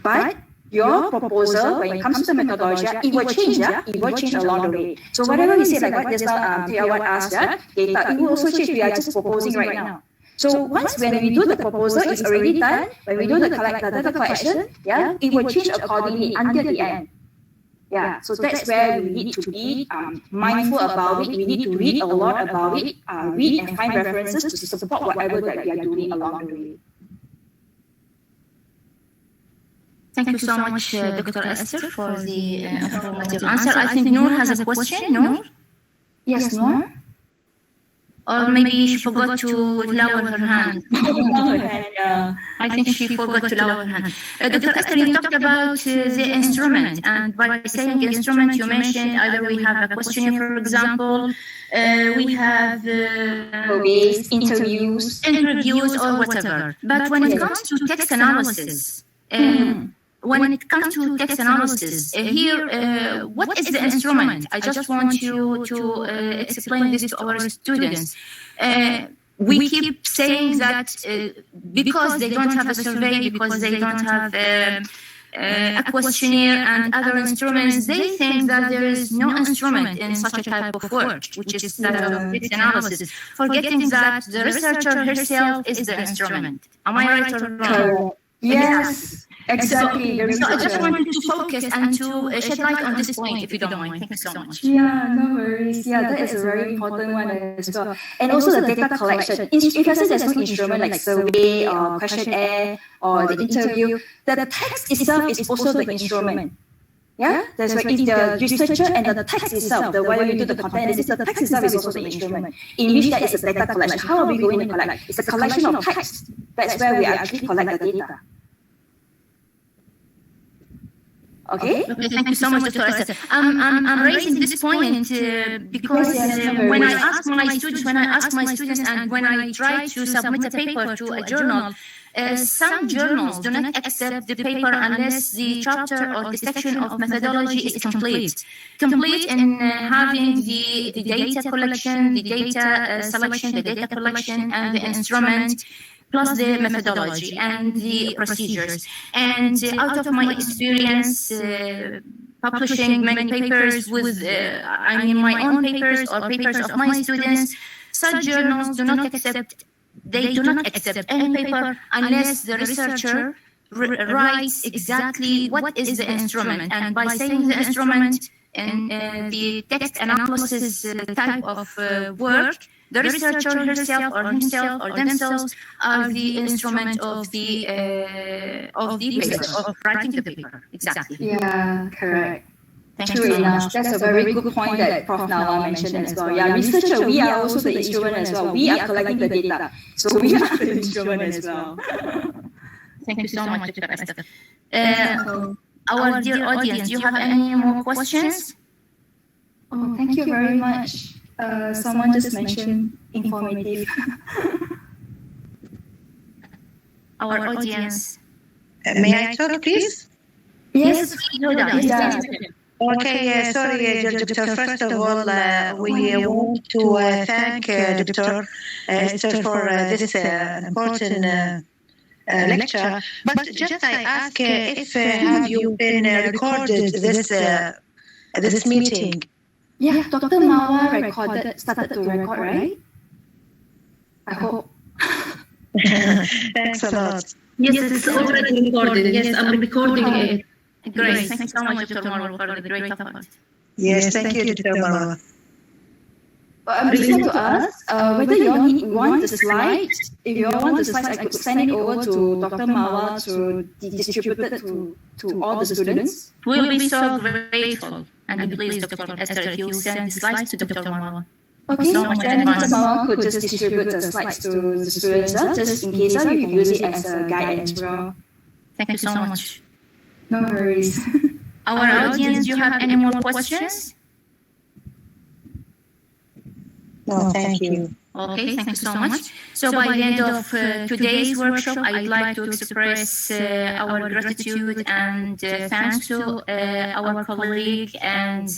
But your proposal, when it comes to the methodology, it will change, it will change along the way. So whatever we say, like what just now Tiawan asked, data, it will also change. We are just proposing right now. So once when we do the proposal, it's already done. When we do the data collection, it will change accordingly until the end. Yeah, so that's where we need to be mindful about it. We need to read a lot about it, read and find references to support whatever that we are doing along the way. Thank you so much, Dr. Esther, for the informative answer. I think Noor has a question. Noor? Yes, Noor? Or maybe she forgot to lower her hand. I think she forgot to lower her hand. Dr. Esther, you talked about the instrument, and by saying instrument, you mentioned either we have a questionnaire, for example, we have interviews, or whatever. But when it comes to text analysis, when it comes to text analysis, here, what is the instrument? I just want you to explain this to our students. We keep saying that because they don't have a survey, because they don't have a questionnaire and other instruments, they think that there is no instrument in such a type of work, which is that of text analysis, forgetting that the researcher herself is the instrument. Am I right or wrong? Yes. Exactly. So I just wanted to focus and to shed light on this point, if you don't mind. Thank you so much. Yeah, no worries. Yeah, that is a very important one as well. And also the data collection. If you say there's no instrument like survey or questionnaire or the interview, the text itself is also the instrument. Yeah, that's why if the researcher and the text itself, the way you do the content analysis, the text itself is also the instrument. In which that is a data collection. How are we going to collect? It's a collection of text. That's where we actually collect the data. Okay, thank you so much, Dr. Esther. I'm raising this point because when I ask my students and when I try to submit a paper to a journal, some journals do not accept the paper unless the chapter or the section of methodology is complete. Complete in having the data collection, the data selection, the data collection, and the instrument, plus the methodology and the procedures. And out of my experience publishing many papers with, my own papers or papers of my students, such journals do not accept any paper unless the researcher writes exactly what is the instrument. And by saying the instrument in the text analysis type of work, the researcher herself or himself or themselves are the instrument of the paper, of writing the paper. Exactly. Yeah, correct. True enough. That's a very good point that Prof. Nawa mentioned as well. Yeah, researcher, we are also the instrument as well. We are collecting the data. So we are the instrument as well. Thank you so much, Dr. Esther. Our dear audience, do you have any more questions? Oh, thank you very much. Someone just mentioned informative. Our audience. May I talk, please? Yes. Okay, sorry, Doctor. First of all, we want to thank Dr. Esther for this important lecture. But just I ask if have you been recorded this meeting? Yeah, Dr. Nawa started to record, right? I hope. Thanks a lot. Yes, it's already recorded. Yes, I'm recording it. Great. Thanks so much, Dr. Marwa, for the great talk. Yes, thank you, Dr. Marwa. I'm listening to us. Whether you all want the slides, if you all want the slides, I could send it over to Dr. Marwa to distribute it to all the students. We'll be so grateful. And please, Dr. Esther, if you send the slides to Dr. Marwa. Okay, So much then advance. someone could just distribute the slides to the students, just in case you can use it as a guide as well. Thank you so much. No worries. Our audience, do you have any more questions? No, thank you. Okay, thank you so much. So by the end of today's workshop, I'd like to express our gratitude and thanks to our colleague and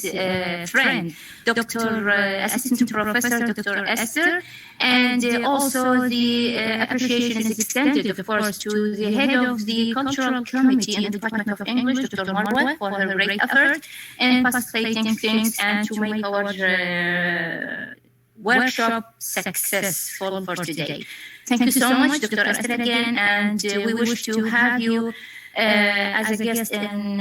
friend, Dr. Assistant Professor Dr. Esther, and also the appreciation is extended, of course, to the head of the Cultural Committee in the Department of English, Dr. Marwa, for her great effort in facilitating things and to make our workshop successful for today. Thank you so much, Dr. Esther, again, and we wish to have you as a guest in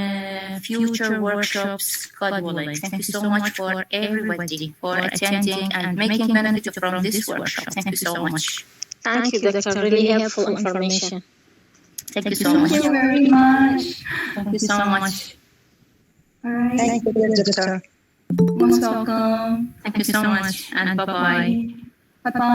future workshops, God willing. Thank you so much for everybody for attending and making benefit from this workshop. Thank you so much. Thank you, Doctor. Really helpful information. Thank you so much. Thank you very much. Thank you so much. All right. Thank you, Doctor. Most welcome. Thank you so much, and bye-bye. Bye-bye.